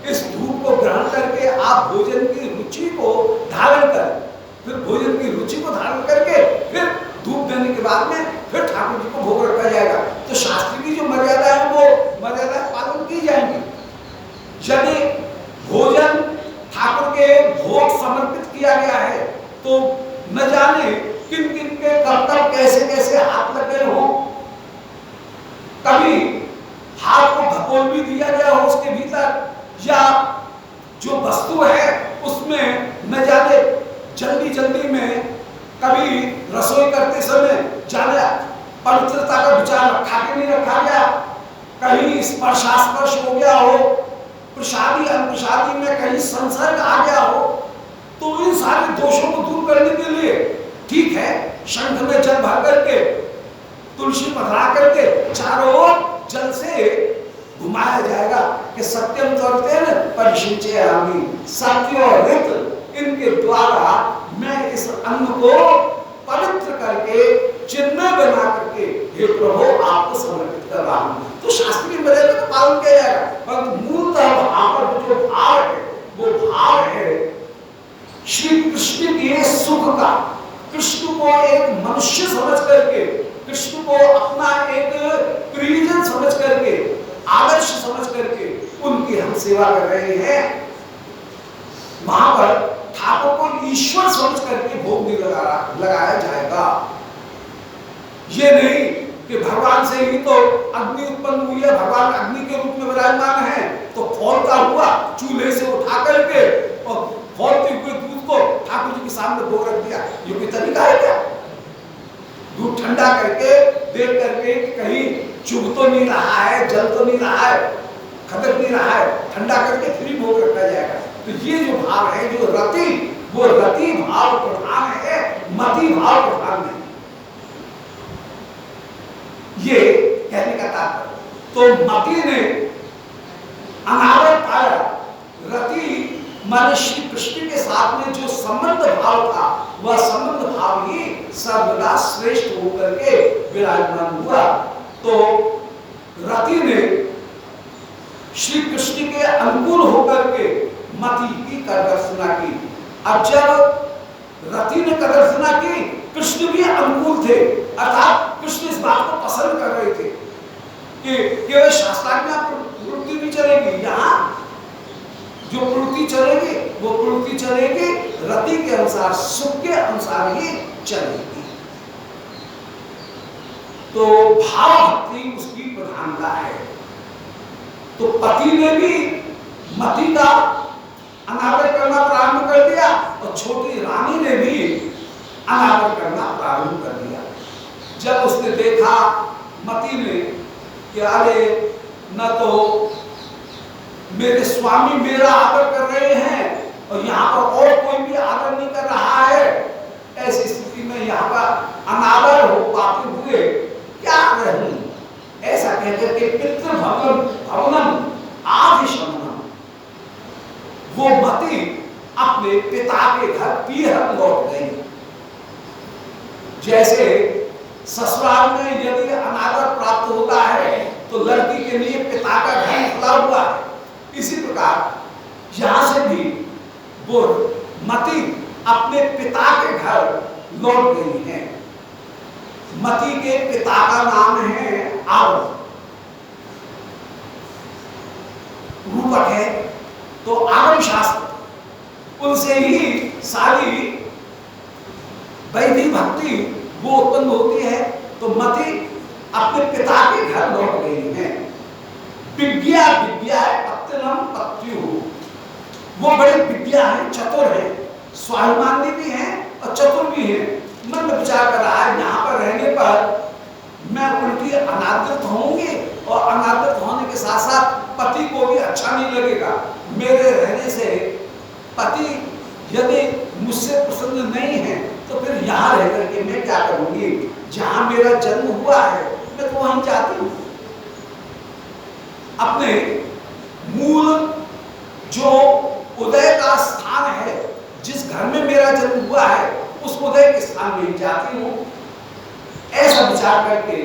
इस धूप को ग्रहण करके आप भोजन की रुचि को धारण करें। फिर भोजन की रुचि को धारण करके फिर धूप देने के बाद में फिर ठाकुर जी को भोग रखा जाएगा। तो शास्त्र की जो मर्यादा है वो मर्यादा पालन की जाएंगी। यदि भोजन ठाकुर के भोग समर्पित किया गया है तो न जाने किन किन के कर्तव्य कैसे कैसे हाथ लगे हो, कभी हाथ को धकोल भी दिया गया हो उसके भीतर, या जो वस्तु है उसमें न जाने जल्दी जल्दी में कभी रसोई करते समय जाने पवित्रता का विचार रखा के नहीं रखा गया, कहीं स्पर्शास्पर्श हो गया हो, प्रसादी अनुप्रसादी में कहीं संसर्ग आ गया हो, तो इन सारे दोषों को दूर करने के लिए ठीक है शंख में जल भर करके तुलसी पधरा करके चारों ओर जल से घुमाया जाएगा कि सत्यम त्वरितेन परिशिंचयामि, सत्य और ऋत इनके द्वारा मैं इस अन्न को पवित्र करके चिन्मय बना करके हे प्रभु आपको समर्पित कर रहा हूं। तो शास्त्रीय मर्यादा का पालन किया जाएगा, परंतु मूलतः वहां पर जो भाव है वो भाव है श्री कृष्ण के सुख का। कृष्ण को एक मनुष्य समझ करके, कृष्ण को अपना एक प्रियजन समझ करके, आदर्श समझ करके उनकी हम सेवा कर रहे हैं। वहां पर ठाकुर को ईश्वर समझ करके भोग नहीं लगाया जाएगा। ये नहीं कि भगवान से ही तो अग्नि उत्पन्न हुई है, भगवान अग्नि के रूप में विराजमान है, तो खौलता हुआ चूल्हे से उठा करके और खौलते हुए दूध को ठाकुर जी के सामने भोग रख दिया। ये कोई तरीका है क्या? दूध ठंडा करके देख करके कहीं चुभ तो नहीं रहा है, जल तो नहीं रहा है, खदक नहीं रहा है, ठंडा करके फिर भोग रखा जाएगा। तो ये जो भाव है, जो रति, वो रति भाव प्रधान है, मति भाव प्रधान नहीं। ये कहने का तात्पर्य। तो मति ने अनादर पाया, रति माने श्री कृष्ण के साथ में जो संबंध भाव था, वह संबंध भाव ही सर्वदा श्रेष्ठ होकर के विराजमान हुआ। तो रति ने श्री कृष्ण के अनुकूल होकर के मति की करदर्शना की। अब जब रति ने करदर्शना की, कृष्ण भी अनुकूल थे, अर्थात कृष्ण इस बात को पसंद कर रहे थे कि केवल शास्त्राज्ञा प्रवृत्ति नहीं चलेगी, यहाँ जो प्रवृत्ति चलेगी वो प्रवृत्ति चलेगी रति के अनुसार, सुख के अनुसार ही चलेगी। तो भाव भक्ति उसकी प्रधानता है। तो पति ने भी मति का अनादर करना प्रारंभ कर दिया और छोटी रानी ने भी अनादर करना प्रारंभ कर दिया। जब उसने देखा मति ने कि अरे न तो मेरे स्वामी मेरा आदर कर रहे हैं और यहाँ पर और कोई भी आदर नहीं कर रहा है, ऐसी स्थिति में यहाँ पर अनादर हो पाते हुए क्या रहूं, ऐसा कहकर के पितृ भवनम आदि शमनम, वो मति अपने पिता के घर पीहर लौट गई। जैसे ससुराल में यदि अनादर प्राप्त होता है तो लड़की के लिए पिता का घर खुला हुआ है, इसी प्रकार यहां से भी वो मति अपने पिता के घर लौट गई है। मति के पिता का नाम है आवध, रूपक है। तो आगम शास्त्र उनसे ही सारी वैदिक भक्ति वो उत्पन्न होती है। तो मति अपने पिता के घर लौट गई है। विज्ञा विज्ञा पत्यनम पत्यु, वो बड़े विज्ञा है, चतुर है, स्वाभिमानी भी है और चतुर भी है। मन में विचार कर रहा है यहाँ पर रहने पर मैं उनकी अनादृत होंगी और अनादृत होने के साथ साथ पति को भी अच्छा नहीं लगेगा। मेरे रहने से पति यदि मुझसे प्रसन्न नहीं है तो फिर यहाँ रह करके मैं क्या करूंगी, जहां मेरा जन्म हुआ है मैं तो वहीं जाती हूँ। अपने मूल जो उदय का स्थान है, जिस घर में मेरा जन्म हुआ है, उस उदय के स्थान में जाती हूँ। ऐसा विचार करके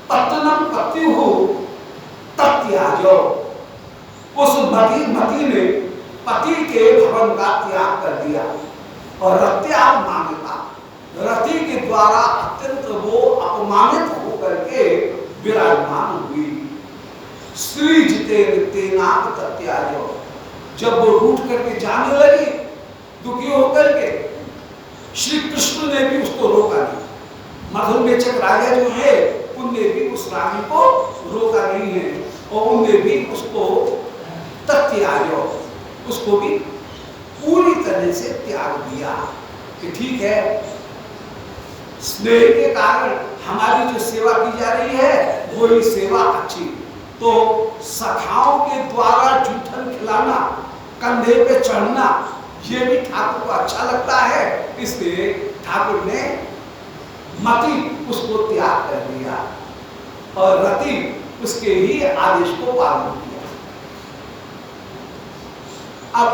पत्तनम पत्यु हो तत्याजो, उस मति ने पति के भवन का त्याग कर दिया और रत्याग मांगता, रति के द्वारा अत्यंत वो अपमानित होकर के विराजमान हुई। स्त्री जिते तेनाक तत्याजो, जब वो रूठ करके जाने लगी दुखी होकर के, श्री कृष्ण ने भी उसको रोका नहीं। मधुर मेचक राजा जो है उनने भी उस रानी को रोका नहीं है और उनने भी उसको तत्याजो, उसको भी पूरी तरह से त्याग दिया कि ठीक है, स्नेह के कारण हमारी जो सेवा की जा रही है वही सेवा अच्छी। तो सखाओं के द्वारा जूठन खिलाना, कंधे पे चढ़ना, ये भी ठाकुर को अच्छा लगता है, इसलिए ठाकुर ने मति उसको त्याग कर दिया और रति उसके ही आदेश को पालन किया। अब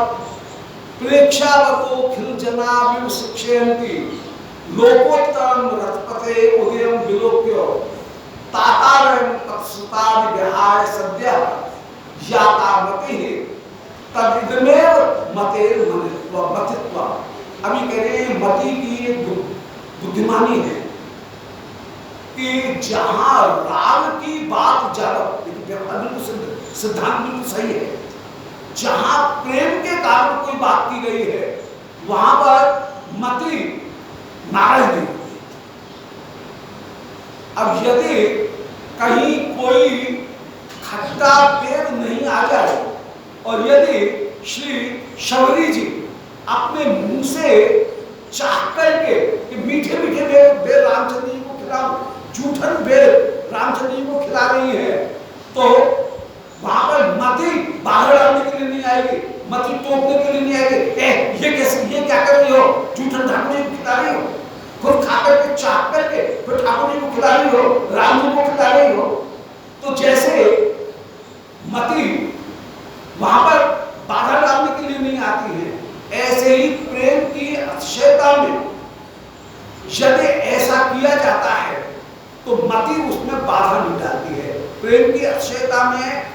प्रेक्षावतो खिल जना विव शिक्षयन्ति लोकोत्तरम रथपते उदयम विलोक्यो तातारयं तत्सुतानि विहाय सद्य यातामति तदिदमेव मतेर मतित्व। अभी कह रहे हैं मति की एक बुद्धिमानी है कि जहां राग की बात ज्यादा, सिद्धांत बिल्कुल सही है, जहां प्रेम के कारण कोई बात की गई है वहां पर मति नाराज नहीं होती। अब यदि कहीं कोई खट्टा पेड़ नहीं आ जाए और यदि श्री शबरी जी अपने मुंह से चाह करके कि मीठे मीठे बेर रामचंद्र जी को खिलाओ, जूठन बेर रामचंद्र जी को खिला रही है, तो वहां पर मति बाहर डालने के लिए नहीं आएगी, मति टोकने के लिए नहीं आएगी। ये कैसे, ये क्या कर रही हो, जूठन ठाकुर जी को खिला रही हो, खुद खा करके चाह करके फिर ठाकुर जी को खिला रही हो, राम जी को खिला रही हो। तो जैसे मति वहां पर बाधा डालने के लिए नहीं आती है, ऐसे ही प्रेम की अतिशयता में यदि ऐसा किया जाता है तो मति उसमें बाधा नहीं डालती है। प्रेम की अतिशयता में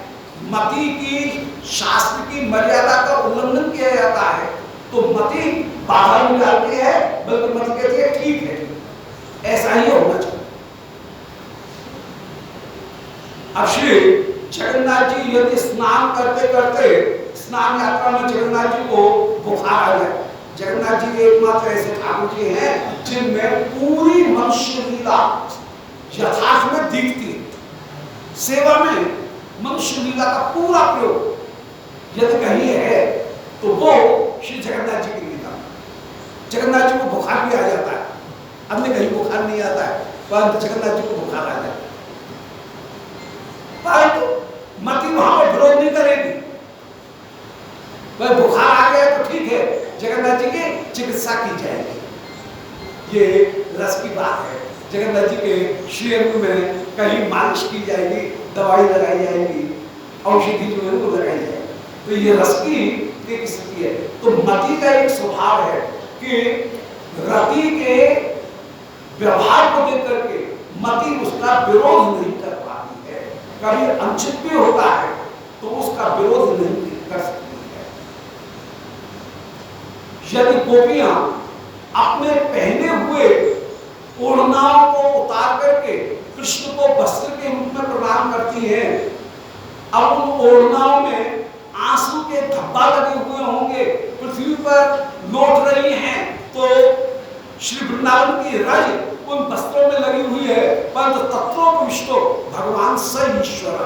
मति की शास्त्र की मर्यादा का उल्लंघन किया जाता है तो मति बाधा नहीं डालती है, बल्कि मति कहती है ठीक है, ऐसा ही होना चाहिए। अब श्री जगन्नाथ जी यदि स्नान करते करते, स्नान यात्रा में जगन्नाथ जी को बुखार आ जाए, जगन्नाथ जी एकमात्र ऐसे ठाकुर जी हैं जिनमें पूरी मनुष्य लीला यथार्थ में दिखती है। सेवा में मनुष्य लीला का पूरा प्रयोग यदि कहीं है तो वो श्री जगन्नाथ जी की लीला। जगन्नाथ जी को बुखार भी आ जाता है, अन्य कहीं बुखार नहीं आता है, परंतु जगन्नाथ जी को बुखार आ जाता है, परंतु मति वहां पर विरोध नहीं करेगी। वह बुखार आ गया तो ठीक है, जगन्नाथ जी की चिकित्सा की जाएगी, ये रस की बात है। जगन्नाथ जी के श्रीअंग में कहीं मालिश की जाएगी, दवाई लगाई जाएगी, औषधि जो है वो लगाई जाएगी, तो ये रस की एक स्थिति है। तो मति का एक स्वभाव है कि रति के व्यवहार को देख करके मति उसका विरोध नहीं कर पाती है। कभी अनुचित भी होता है तो उसका विरोध नहीं कर सकती है। यदि गोपियां अपने पहने हुए ओढ़नाओं को उतार करके कृष्ण को वस्त्र के रूप में प्रदान करती हैं, अब उन ओढ़नाओं में आंसू के धब्बा लगे हुए होंगे, पृथ्वी पर लौट रही हैं, तो श्री वृंदावन की रज उन वस्त्रों में लगी हुई है, परंतु तत्वोपविष्टो भगवान स ईश्वर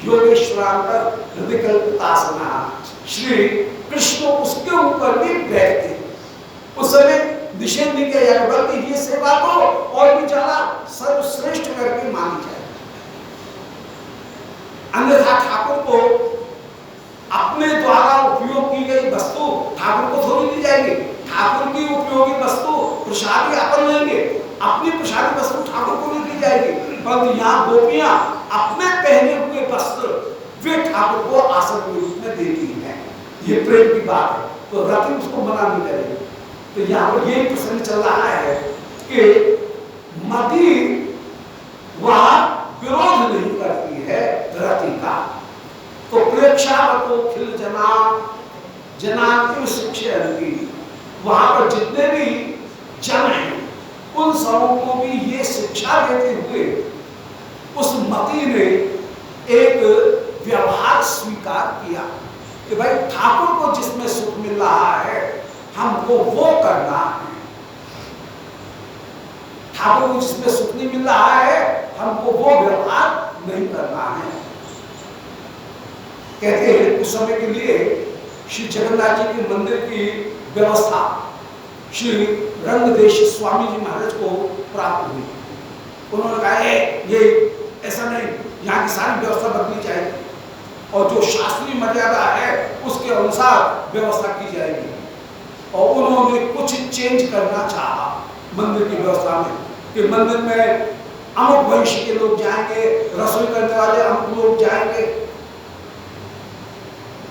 योगेश्वरांतर हृदय कल्पितासना, श्री कृष्ण उसके ऊपर भी बैठते। उस समय निषेध नहीं किया जाएगा, बल्कि ये सेवा को और भी ज्यादा सर्वश्रेष्ठ करके मानी जाए। अन्यथा ठाकुर को अपने द्वारा उपयोग की गई वस्तु ठाकुर को थोड़ी दी जाएगी। ठाकुर की उपयोगी वस्तु प्रसादी अपन लेंगे, अपनी प्रसादी वस्तु ठाकुर को नहीं दी जाएगी, परंतु यहाँ गोपियां अपने पहने हुए वस्त्र वे ठाकुर को आसन के रूप में देती हैं। ये प्रेम की बात है, तो रति उसको मना नहीं करेगी। तो यहाँ पर ये प्रसंग चल रहा है कि मति वह विरोध नहीं करती है रति का। तो प्रेक्षावतो खिल जना जनाति शिक्षयन्ति, वहां पर जितने भी जन हैं उन सबों को भी ये शिक्षा देते हुए उस मति ने एक व्यवहार स्वीकार किया कि भाई ठाकुर को जिसमें सुख मिल रहा है हमको वो करना है, ठाकुर को जिसमें सुख नहीं मिल रहा है हमको वो व्यवहार नहीं करना है। कहते हैं उस समय के लिए श्री जगन्नाथ जी के मंदिर की व्यवस्था श्री रंगदेश स्वामी जी महाराज को प्राप्त हुई। उन्होंने कहा ये ऐसा नहीं, यहाँ की सारी व्यवस्था बदलनी चाहिए और जो शास्त्रीय मर्यादा है उसके अनुसार व्यवस्था की जाएगी। और उन्होंने कुछ चेंज करना चाहा मंदिर की व्यवस्था में कि मंदिर में अमुक वंश के लोग जाएंगे, रसोई करने वाले अमुक लोग जाएंगे।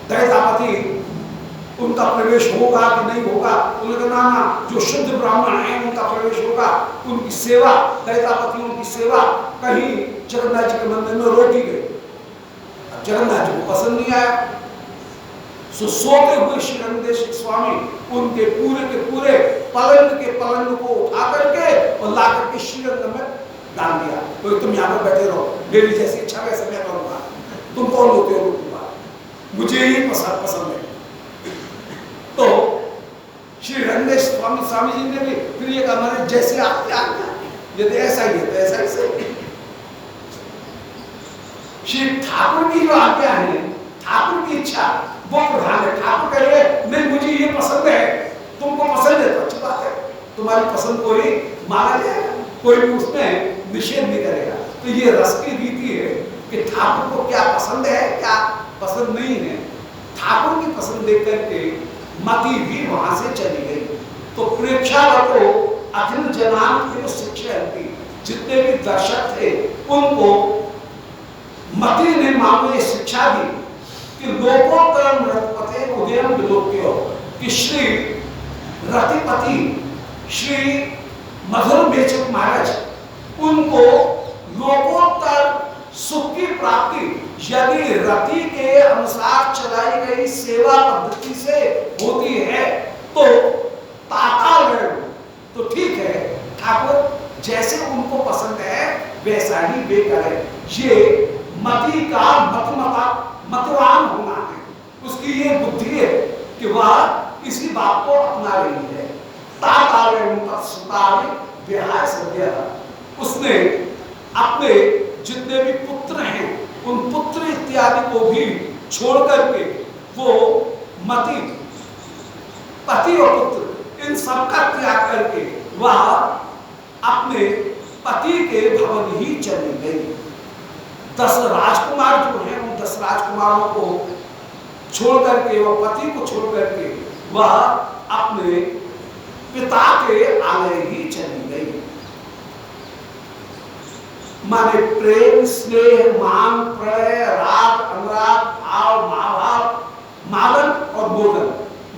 दैतापति उनका प्रवेश होगा कि नहीं होगा। उन्होंने कहा ना, जो शुद्ध ब्राह्मण हैं उनका प्रवेश होगा। उनकी सेवा, दैतापतियों की सेवा कहीं जगन्नाथ जी के मंदिर में रोकी गई। जगन्नाथ जी को पसंद नहीं आया। सोते हुए श्री रंगदेश स्वामी उनके पूरे के पूरे पलंग को उठा करके और ला करके श्रीरंग में डाल दिया। तो तुम यहाँ पर बैठे रहो, मेरी जैसी इच्छा वैसे मैं करूंगा, तुम कौन होते हो रुकूंगा, मुझे ही पसंद है। तो श्री रंगदेश स्वामी जी ने भी फिर ये कहा, मैंने जैसे आपकी आज्ञा, यदि ऐसा ही है तो ऐसा ही सही। श्री ठाकुर की जो आज्ञा है, ठाकुर की इच्छा वो प्रधान है। ठाकुर कह रहे नहीं मुझे ये पसंद है, तुमको पसंद है तो अच्छी बात है, तुम्हारी पसंद को ही माना जाएगा, कोई भी उसमें निषेध नहीं करेगा। तो ये रस की रीति है कि ठाकुर को क्या पसंद है क्या पसंद नहीं है। ठाकुर की पसंद देख करके मति भी वहां से चली गई। तो प्रेक्षागतो अखिल जनान की शिक्षा थी, जितने भी दर्शक थे उनको मति ने मानो ये शिक्षा दी कि लोकोत्तरम रतिपते उदयम विलोक्यो, कि श्री रतिपति श्री मधुर बेचक महाराज उनको लोकोत्तर सुख की प्राप्ति यदि रति के अनुसार चलाई गई सेवा पद्धति से होती है तो ताता तो ठीक है, ठाकुर जैसे उनको पसंद है वैसा ही वे करें। ये मति का मतवान होना है, उसकी ये बुद्धि है कि वह इसी बात को अपना रही है। उसने अपने जितने भी पुत्र हैं उन पुत्र इत्यादि को भी छोड़ करके वो मति, पति और पुत्र इन सबका त्याग करके वह अपने पति के भवन ही चली गई। 10 राजकुमार जो हैं उन 10 राजकुमारों को छोड़ करके और पति को छोड़ करके वह अपने पिता के आलय ही चली गई। माने प्रेम स्नेह मान प्रणय राग अनुराग भाव महाभाव मालन और मोदन,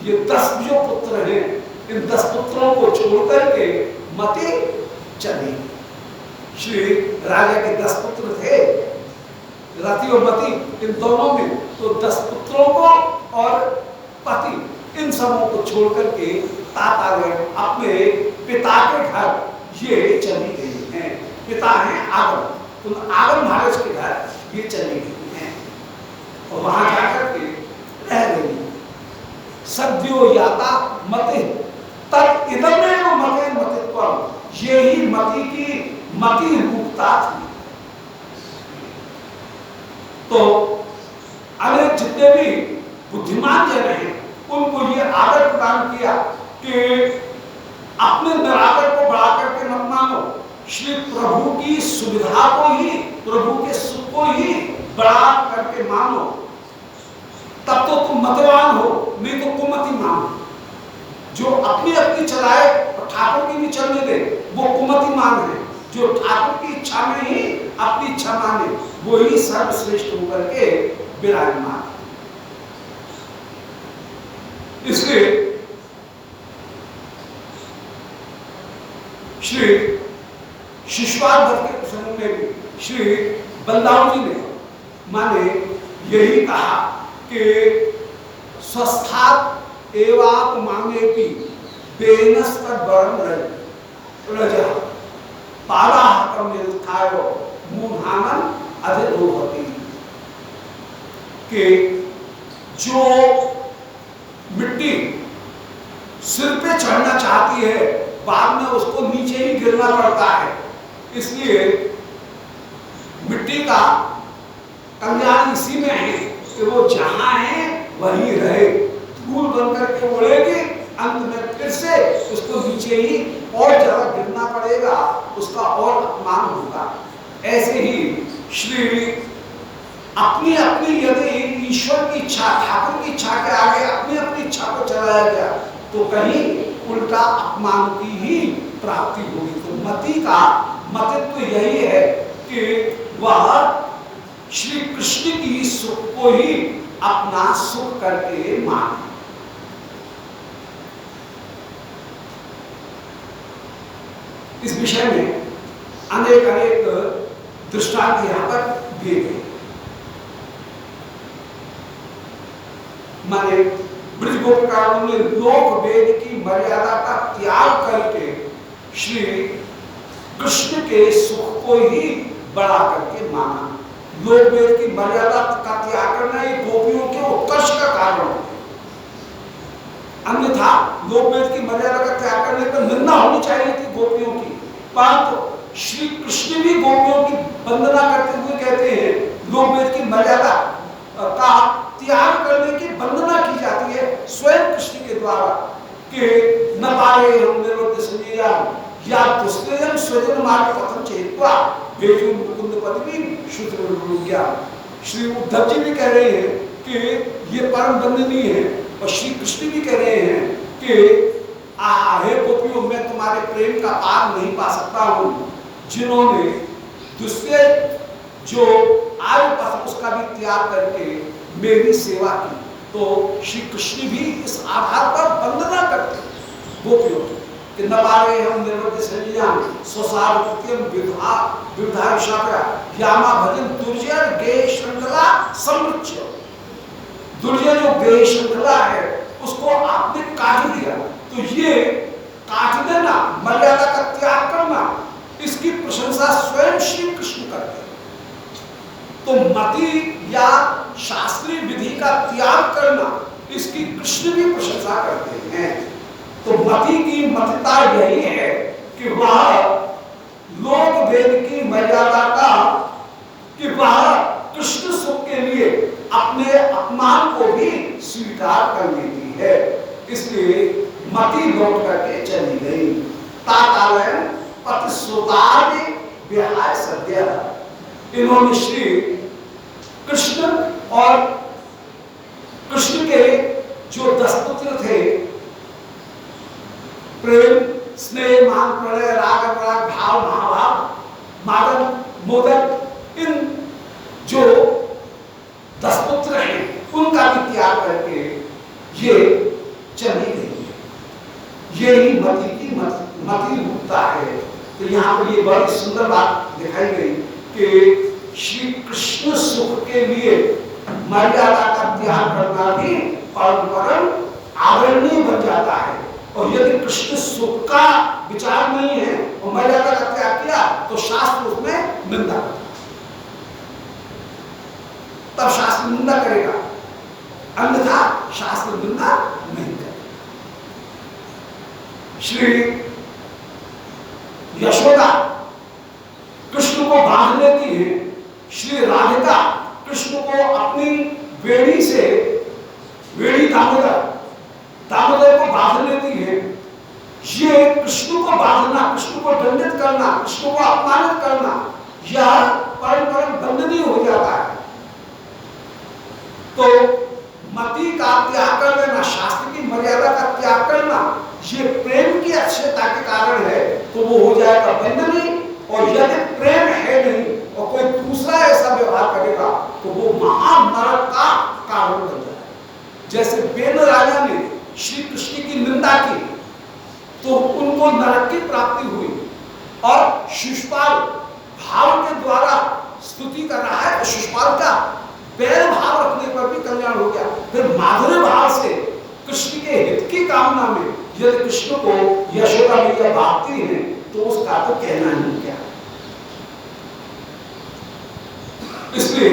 ये 10 जो पुत्र हैं इन 10 पुत्रों को छोड़ करके मति चली। श्री राजा के 10 पुत्र थे, रति और मति, इन दोनों में तो 10 पुत्रों को और पति इन सबों को छोड़ करके ताता गए अपने पिता के घर ये चली गई हैं। पिता हैं आगम, तो आगम महाराज के घर ये चली गई हैं और वहां जाकर के रह गई। सद्यो याता मति तब इदमेव मते मतित्वम, ये ही मति की मति रूपता थी। तो अनेक जितने भी बुद्धिमान जन हैं उनको ये आदर प्रदान किया कि अपने निराकर को बढ़ा करके मत मानो, श्री प्रभु की सुविधा को ही, प्रभु के सुख को ही बढ़ा करके मानो, तब तो तुम मतवान हो, नहीं तो कुमति मानो। जो अपनी अपनी चलाए और ठाकुर की भी चलने दे वो कुमति मान है। जो ठाकुर की इच्छा में ही अपनी इच्छा माने वो ही सर्वश्रेष्ठ होकर के विराजमान। इसलिए श्री शिशुपाल के प्रसंग में भी श्री बलदाऊ जी ने माने यही कहा कि स्वस्थात एवाप मांगे भी बेनस्तद वरम रजा पाराहतम निरुत्थायो मूढ़ानन अधिरोहति, कि जो मिट्टी सिर पे चढ़ना चाहती है बाद में उसको नीचे ही गिरना पड़ता है। इसलिए मिट्टी का कल्याण इसी में है कि वो जहां है वहीं रहे, धूल बनकर के उड़ेगी, अंत में फिर से उसको नीचे ही और ज्यादा गिरना पड़ेगा, उसका और अपमान होगा। ऐसे ही श्री अपनी अपनी यदि ईश्वर की इच्छा, ठाकुर की इच्छा के आगे अपनी अपनी इच्छा को चलाया गया तो कहीं उल्टा अपमान की ही प्राप्ति होगी। तो मति का मतित्व तो यही है कि वह श्री कृष्ण की सुख को ही अपना सुख करके माने। इस विषय में अनेक अनेक दृष्टांत यहां पर दिए गए। माने ब्रज गोपिकाओं ने लोक वेद की मर्यादा का त्याग करके श्री कृष्ण के सुख को ही बड़ा करके माना। लोक वेद की मर्यादा का त्याग करना ये गोपियों के उत्कर्ष का कारण है। अन्यथा लोक वेद की मर्यादा का त्याग करने पर निंदा होनी चाहिए थी गोपियों की, परंतु श्री कृष्ण भी गोपियों की वंदना करते हुए कहते हैं लोक वेद की मर्यादा का त्याग करने की वंदना की जाती है स्वयं कृष्ण के द्वारा कि न पाए हम निरुद्ध संजया या दुष्कृतम स्वजन मार्ग पथम चेत्वा भेजो मुकुंद पदवी शुद्र। श्री उद्धव जी भी कह रहे हैं कि ये परम वंदनीय है और श्री कृष्ण भी कह रहे हैं कि हे गोपियों मैं तुम्हारे प्रेम का पार नहीं पा सकता हूं। जिन्होंने दूसरे जो आयु पथ उसका भी त्याग करके मेरी सेवा की, तो श्री कृष्ण भी इस आधार पर वंदना करते गोपियों कि न पारे हम निर्वृत्त संज्ञान स्वसार कृत्यम विधा विधायशाप्या यामा भजन दुर्जय गे श्रृंखला समृच्य। दुर्जय जो गे श्रृंखला है उसको आपने काट दिया, तो ये काट देना मर्यादा का त्याग करना इसकी प्रशंसा स्वयं श्री कृष्ण करते हैं। तो मति या शास्त्रीय विधि का त्याग करना इसकी कृष्ण भी प्रशंसा करते हैं। तो मति की मतिता यही है कि वह लोक वेद की मर्यादा का कि वह कृष्ण सुख के लिए अपने अपमान को भी स्वीकार कर लेती है, इसलिए मति लौट करके चली गई। तातालयन पतिसुतादि विहाय सद्य। इन्होंने श्री कृष्ण और कृष्ण के जो 10 पुत्र थे प्रेम स्नेह मान प्रणय राग अनुराग भाव महाभाव मादन मोदक, इन जो 10 पुत्र हैं उनका भी त्याग करके ये चली गई। ये ही मति की मति रूपता है। तो यहाँ पर ये बड़ी सुंदर बात दिखाई गई कि श्री कृष्ण सुख के लिए मर्यादा का त्याग करना भी परम आदरणीय बन जाता है। और यदि कृष्ण सुख का विचार नहीं है और मर्यादा का त्याग किया तो शास्त्र उसमें निंदा करता है, तब शास्त्र निंदा करेगा, अन्यथा शास्त्र निंदा नहीं करेगा। श्री यशोदा कृष्ण को बांध लेती है, श्री राधिका कृष्ण को अपनी वेणी से वेणी दामोदर को बांध लेती है। ये कृष्ण को बांधना, कृष्ण को दंडित करना, कृष्ण को अपमानित करना यह परम दंडनीय हो जाता है। तो मति का त्याग कर देना, शास्त्र की मर्यादा का त्याग करना ये प्रेम की अक्षयता के कारण है, तो वो हो जाएगा दंडनीय। और यदि प्रेम है नहीं और कोई दूसरा ऐसा व्यवहार करेगा तो वो महानरक का कारण बन जाएगा। जैसे बेन राजा ने श्री कृष्ण की निंदा की तो उनको नरक की प्राप्ति हुई, और शिशुपाल भाव के द्वारा स्तुति कर रहा है तो शिशुपाल का बैर भाव रखने पर भी कल्याण हो गया। फिर माधुर्य भाव से कृष्ण के हित की कामना में यदि कृष्ण को यशोदा मैया भागती है तो उसका तो कहना नहीं क्या। इसलिए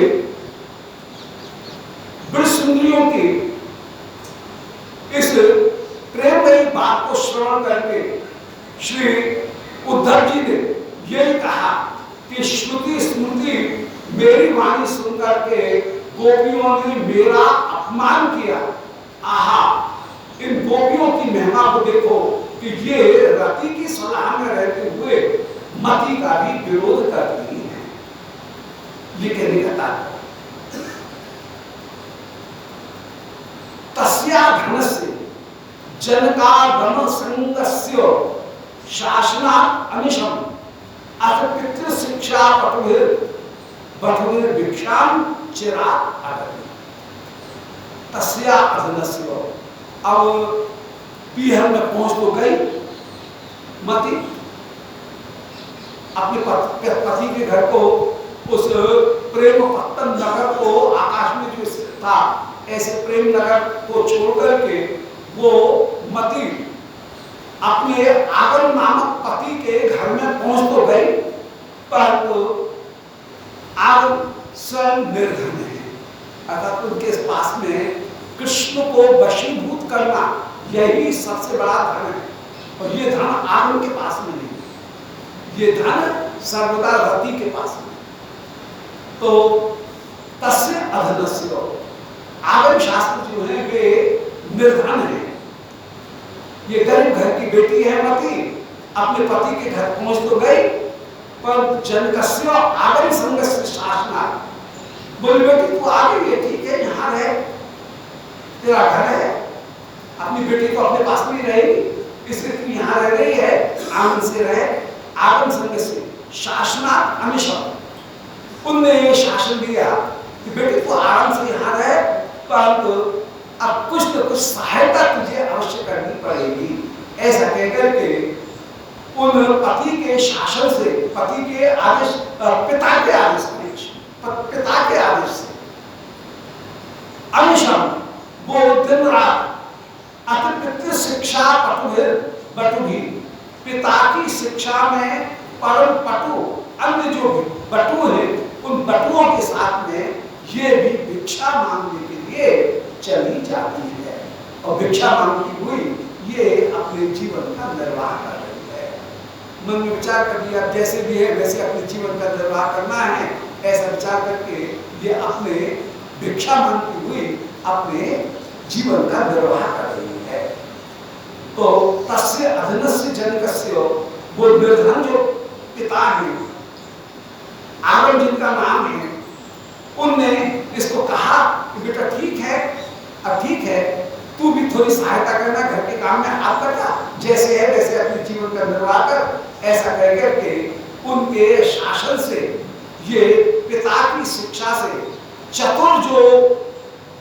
ब्रज सुंदरियों की इस प्रेममयी बात को श्रवण करके श्री उद्धव जी ने यही कहा कि श्रुति स्मृति मेरी वाणी सुनकर के गोपियों ने मेरा अपमान किया। आहा, इन गोपियों की महिमा को देखो कि ये रति की सलाह में रहते हुए मति का भी विरोध करती है। ये कहने का तात्पर्य तस्या धनस्य जनका धन संगस्य शासना अनिशम अथ पितृ शिक्षा पटुभिर भिक्षाम चिरा आगति। तस्या अधनस्य, अब पीहर में पहुंच तो गई मति, अपने पति के घर को, उस प्रेम पत्तन नगर को, आकाश में जो स्थित था ऐसे प्रेम नगर को छोड़ करके वो मति अपने आगम नामक पति के घर में पहुंच तो गई, परंतु आगम स्वयं निर्धन है। अर्थात उनके पास में कृष्ण को वशीभूत करना यही सबसे बड़ा धन है, और ये धन आगम के पास में नहीं, ये धन सर्वदा रति के पास में। तो तस्य अधनस्य, आगम शास्त्र जो है वे निर्धन है। ये गरीब घर की बेटी है मति, अपने पति के घर पहुंच तो गई, पर जनकस्य आगम संगस्य शासना, बोली बेटी तू आ गई है, ठीक है, यहाँ रहे, तेरा घर है, अपनी बेटी तो अपने पास में रहेगी, इसलिए तू यहाँ रह रही है, आनंद से रहे। आगम संगस्य शासना अनिशम, उनने ये शासन दिया कि बेटी तू आराम से यहाँ रहे, परंतु अब कुछ न कुछ सहायता तुझे अवश्य करनी पड़ेगी। ऐसा कहकर के उन पति के शासन से, पति के आदेश, पिता के आदेश से अनिशम, वो दिन रात अतिपितृ शिक्षा बटुभी, पिता की शिक्षा में परम पटु, अन्य जो बटु है उन बटुओं के साथ में ये भी भिक्षा मांगने के लिए चली जाती है, और भिक्षा मांगती हुई ये अपने जीवन का निर्वाह कर रही है। मन में विचार कर लिया जैसे भी है वैसे अपने जीवन का निर्वाह करना है, ऐसा विचार करके ये अपने भिक्षा मांगती हुई अपने जीवन का निर्वाह कर रही है। तो तस्य अधनस्य जनकस्य, वो निर्धन जो पिता है, आगम जिनका नाम है, उनने इसको कहा कि बेटा ठीक है, अब ठीक है, तू भी थोड़ी सहायता करना, घर के काम में हाथ बटा, जैसे है वैसे अपने जीवन का निर्वाह कर। ऐसा कह करके उनके शासन से, ये पिता की शिक्षा से चतुर जो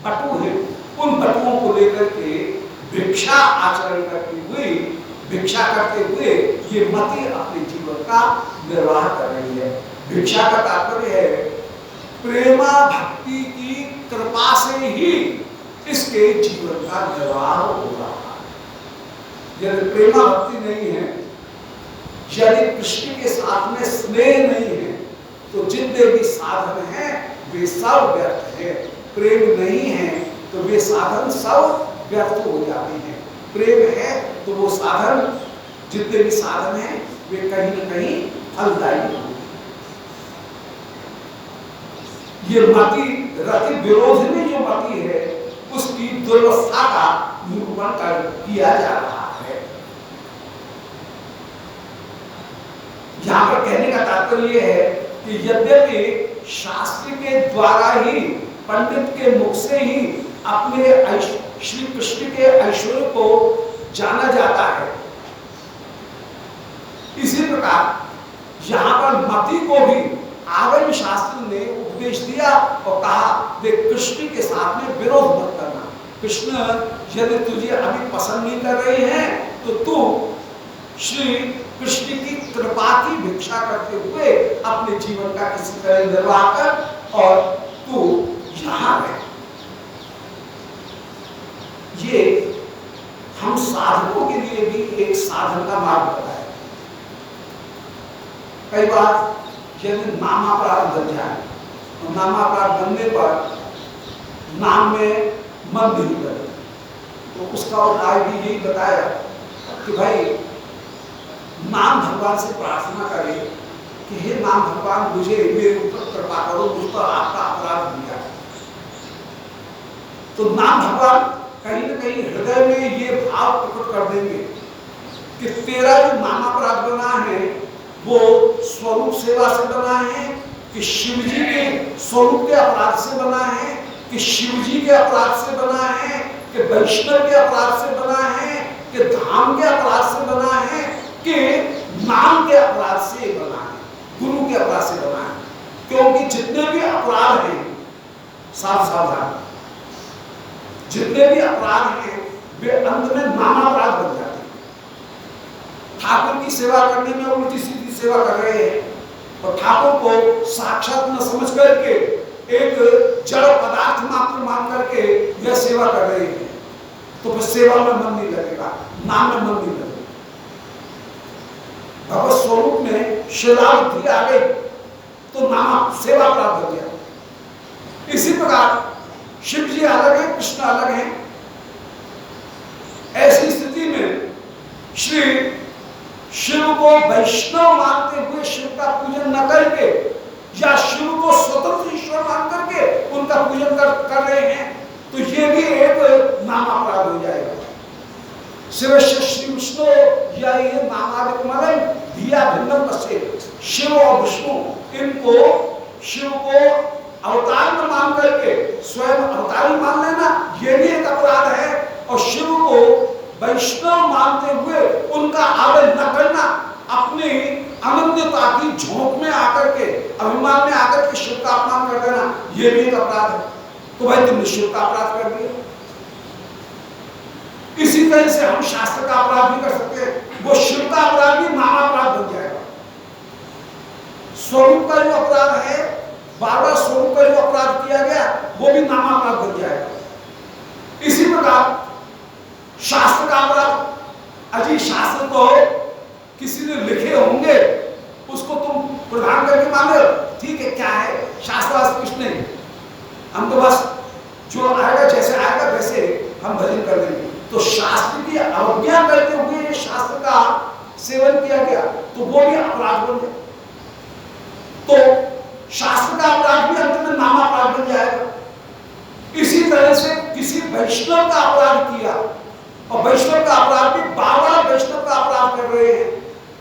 बटु है उन बटुओं को लेकर के भिक्षा आचरण करती हुई, भिक्षा करते हुए ये मति अपने जीवन का निर्वाह कर रही है। भिक्षा का तात्पर्य है प्रेमा भक्ति की कृपा से ही इसके जीवन का निर्वाह हो रहा है। यदि प्रेमा भक्ति नहीं है, यदि कृष्ण के साथ में स्नेह नहीं है, तो जितने भी साधन हैं वे सब व्यर्थ है। प्रेम नहीं है तो वे साधन सब व्यर्थ हो जाते हैं। प्रेम है तो वो साधन, जितने भी साधन हैं वे कहीं न कहीं फलदायी होंगे। ये मति रति विरोधिनी जो मति है उसकी दुर्वस्था का निरूपण किया जा रहा है। यहाँ पर कहने का तात्पर्य है कि यद्यपि शास्त्र के द्वारा ही, पंडित के मुख से ही अपने श्री कृष्ण के ऐश्वर्य को जाना जाता है, इसी प्रकार यहाँ पर मति को भी आगम शास्त्र ने उपदेश दिया और कहा देख कृष्ण के साथ में विरोध मत करना। कृष्ण यदि तुझे अभी पसंद नहीं कर रहे हैं तो तू श्री कृष्ण की कृपा की भिक्षा करते हुए अपने जीवन का किसी तरह निर्वाह कर और तू यहाँ रह। ये हम साधकों के लिए भी एक साधन का मार्ग बताया। कई बार यदि नामापराध बन जाए और नामापराध बनने पर नाम में मन नहीं करे तो उसका उपाय भी यही बताया कि भाई नाम भगवान से प्रार्थना करे कि हे नाम भगवान मुझे मेरे ऊपर कृपा करो, मुझ पर आपका अपराध हो गया। तो नाम भगवान कहीं न कहीं हृदय में ये भाव प्रकट कर देंगे कि तेरा जो नामापराध बना है वो स्वरूप सेवा से बना है कि शिव जी के स्वरूप के अपराध से बना है कि शिव जी के अपराध से बना है कि वैष्णव के अपराध से बना है कि धाम के अपराध से बना है कि नाम के अपराध से बना है, गुरु के अपराध से बना है। क्योंकि जितने भी अपराध हैं, सावधान, जितने भी अपराध हैं वे अंत में नामापराध बन जाते हैं। ठाकुर की सेवा करने में उल्टी सीधी सेवा कर रहे हैं और ठाकुर को साक्षात न समझ करके एक जड़ पदार्थ मात्र मान करके यह सेवा कर रहे हैं, तो फिर सेवा में मन नहीं लगेगा, नाम में मन नहीं लगेगा। भगवत स्वरूप में शिलावृत्ति आ गई तो नाम सेवा प्राप्त हो गया। इसी प्रकार शिव जी अलग है, कृष्ण अलग है। ऐसी स्थिति में श्री शिव को वैष्णव मानते हुए शिव का पूजन न करके या शिव को स्वतंत्र ईश्वर मान करके उनका पूजन कर रहे हैं, तो ये भी एक नामापराध हो जाएगा। शिव श्री विष्णु या ये नामादिकमलय दिया भिन्नम बसे, शिव और विष्णु इनको शिव को अवतार में मान करके स्वयं अवतारी मान लेना ये भी एक अपराध है, और शिव को वैष्णव मानते हुए उनका आदर न करना, अपनी अनन्यता की झोंक में आकर के अभिमान में आकर के शिव का अपमान कर देना ये भी एक अपराध है। तो भाई तुमने शिव का अपराध कर दिया। इसी तरह से हम शास्त्र का अपराध भी कर सकते हैं, वो शिव का अपराध भी नामापराध बन जाएगा। स्वरूप का जो अपराध है, बार बार स्वरूप का जो अपराध किया गया वो भी नामापराध बन जाएगा। इसी प्रकार शास्त्र का अपराध, अजी शास्त्र तो किसी ने लिखे होंगे उसको तुम प्रधान करके मान लो, ठीक है, क्या है शास्त्र कुछ नहीं, हम तो बस जो आएगा जैसे आएगा वैसे हम भजन कर देंगे। तो शास्त्र की अवज्ञा करते हुए शास्त्र का सेवन किया गया तो वो भी अपराध बन गया। तो शास्त्र का अपराध भी अंत में नामापराध बन जाएगा। इसी तरह से किसी वैष्णव का अपराध किया और वैष्णव का अपराध भी बाबा वैष्णव का अपराध कर रहे हैं,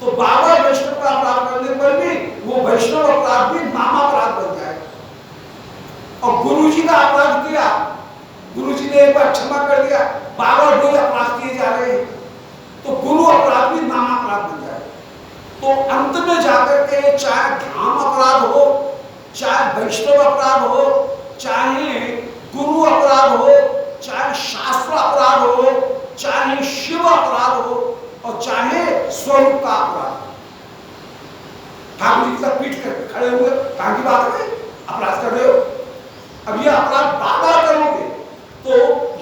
तो बाबा वैष्णव का अपराध करने पर भी वो वैष्णव अपराध भी नामापराध बन जाएगा। और गुरु जी का अपराध किया, गुरु जी ने एक बार क्षमा कर दिया, बाबा वही अपराध किए जा रहे हैं, तो गुरु अपराध भी नामापराध बन जाएगा। तो अंत में जाकर के चाहे धाम अपराध हो, चाहे वैष्णव अपराध हो, चाहे गुरु अपराध हो, चाहे शास्त्र अपराध हो, चाहे शिव अपराध हो और चाहे स्वरूप का अपराध। ठाकुर जी तक पीठ कर खड़े हुए कहां की बात है, अपराध कर रहे हो। अब ये अपराध बार बार करोगे तो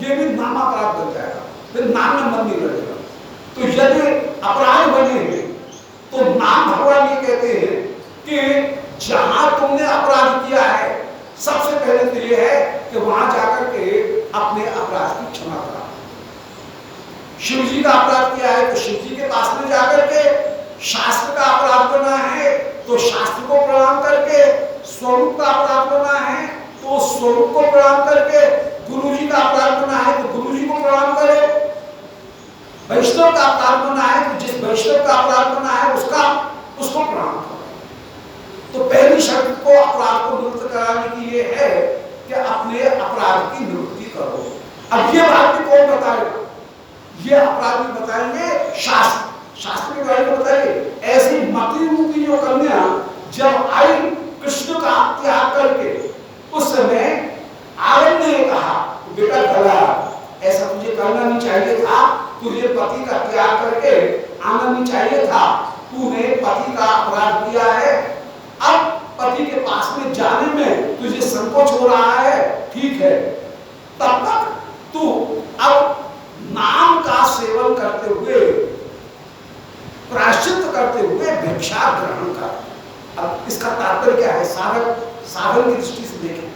ये भी नामापराध बन जाएगा, फिर नाम में मन नहीं लगेगा। तो यदि अपराध बने हुए तो नाम भगवान ये कहते हैं कि जहां तुमने अपराध किया है सबसे पहले तो ये है कि वहां जाकर के अपने अपराध की क्षमा करा। शिव जी का अपराध किया है तो शिव जी के पास में जाकर के, शास्त्र का अपराध करना है तो शास्त्र को प्रणाम करके, स्वरूप का अपराध करना है तो स्वरूप को प्रणाम करके, गुरु जी का अपराध करना है तो गुरु जी को प्रणाम करो, वैष्णव का अपराध करना है तो जिस वैष्णव का अपराध करना है उसको प्रणाम करो। तो पहली शर्त को अपराध को निवृत्त कराने की ये है कि अपने अपराध की निवृत्ति करो। अब ये बात भी कौन बताएगा, ये अपराध भी बताएंगे शास्त्र के बारे में बताएंगे। ऐसी मती रूपी जो कन्या जब आई कृष्ण का त्याग करके, उस समय आनंद ने कहा बेटा गला ऐसा तुझे करना नहीं चाहिए था, तुझे पति का त्याग करके आना नहीं चाहिए था, तूने पति का अपराध किया है, अब पति के पास में जाने में तुझे संकोच हो रहा है, ठीक है, तब तक तू अब नाम का सेवन करते हुए, प्रायश्चित करते हुए भिक्षा ग्रहण कर। अब इसका तात्पर्य क्या है, साधन की दृष्टि से देखें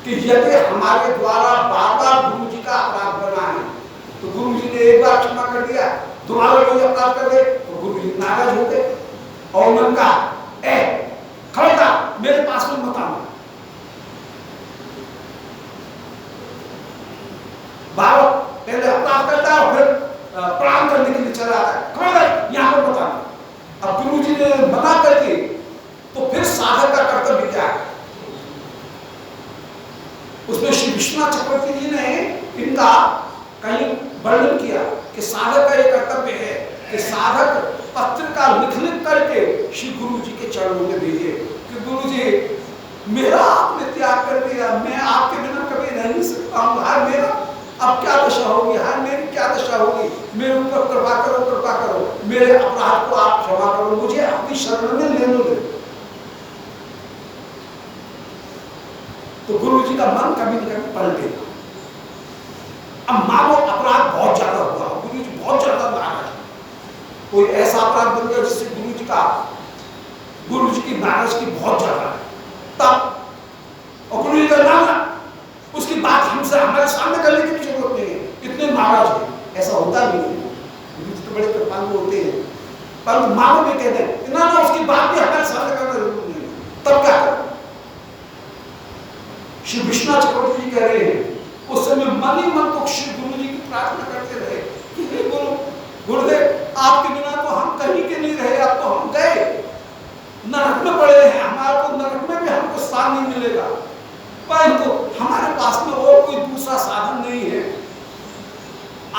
कि यदि हमारे द्वारा बार बार गुरु जी का अपराध बना है तो गुरु जी ने एक बार क्षमा कर दिया, दोबारा कोई अपराध कर दे तो गुरु जी नाराज होते और उन्होंने कहा खड़ा मेरे पास में मत आना। बाबा पहले अपराध करता है और फिर प्रणाम करने के लिए चला आता है, खड़ा यहाँ पर मत आना। अब गुरु जी ने मना करके तो फिर साधक का कर्तव्य क्या है, उसमें श्री विश्वनाथ चक्रवर्ती जी ने इनका कहीं वर्णन किया कि साधक का ये कर्तव्य है कि साधक पत्र का लिख करके श्री गुरु जी के चरणों में भेजे कि गुरु जी मेरा आपने त्याग कर दिया, मैं आपके बिना कभी रह नहीं सकता हूँ, मेरा अब क्या दशा होगी, हाँ मेरी क्या दशा होगी, मेरे ऊपर कृपा करो, मेरे अपराध को आप क्षमा करो, मुझे अपनी शरण में ले लो। तो गुरु जी का मन कभी न कभी पलटेगा। अब मानो अपराध बहुत ज्यादा हुआ, गुरु जी बहुत ज्यादा नाराज, कोई ऐसा अपराध बन गया जिससे गुरु जी की नाराजगी बहुत ज्यादा है, तब और गुरु जी का नाम उसकी बात हमसे हमारे सामने करने की भी जरूरत नहीं है, इतने नाराज है, ऐसा होता नहीं है। गुरु जी तो बड़े कृपालु होते हैं, पर मानो भी कहते हैं ना उसकी बात भी हमारे सामने करना जरूरी नहीं है, तब क्या करें। श्री विश्वनाथ चक्रवर्ती जी कह रहे हैं उस समय मन ही मन तो श्री गुरु जी की प्रार्थना करते रहे कि हे गुरुदेव आपके बिना तो हम कहीं के नहीं रहे, अब तो हम गए नरक में पड़े हैं, हमारे को नरक में भी हमको स्थान नहीं मिलेगा, परंतु हमारे पास में और कोई दूसरा साधन नहीं है,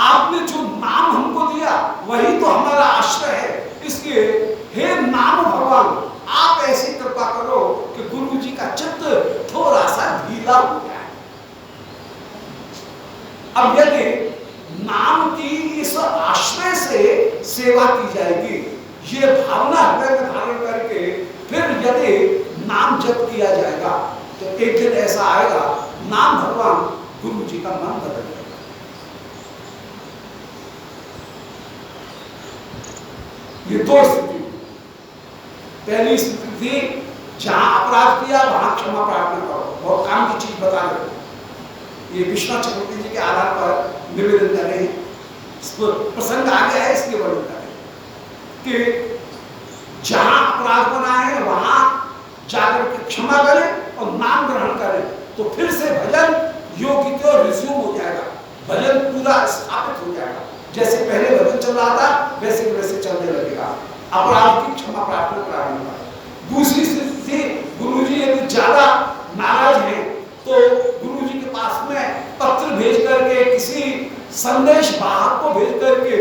आपने जो नाम हमको दिया वही तो हमारा आश्रय है, इसलिए हे नाम भगवान आप ऐसी कृपा करो कि गुरु जी का चित्त थोड़ा सा ढीला हो जाए। अब यदि नाम की इस आश्रय से सेवा की जाएगी, ये भावना हृदय में धारण करके फिर यदि नाम जप किया जाएगा तो एक दिन ऐसा आएगा नाम भगवान गुरु जी का मन बदल जाएगा। ये दो स्थिति, पहली स्थिति थी जहां अपराध किया वहां क्षमा प्रार्थना करो, बहुत काम की चीज बता रहे। ये विश्वनाथ चक्रवर्ती जी के आधार पर निवेदन कर रहे हैं, प्रसंग आ गया है इसलिए वर्णन कर रहे हैं कि जहां अपराध बना है वहां जाकर के क्षमा करें और नाम ग्रहण करें, तो फिर से भजन योगित और रिज्यूम हो जाएगा, भजन पूरा स्थापित हो जाएगा, जैसे पहले भजन चल रहा था वैसे वैसे चलने लगेगा, अपराध की क्षमा प्रार्थना कराएंगे। दूसरी स्थिति गुरुजी यदि ज्यादा नाराज हैं तो गुरुजी के पास में पत्र भेज करके किसी संदेश वाहक को भेज करके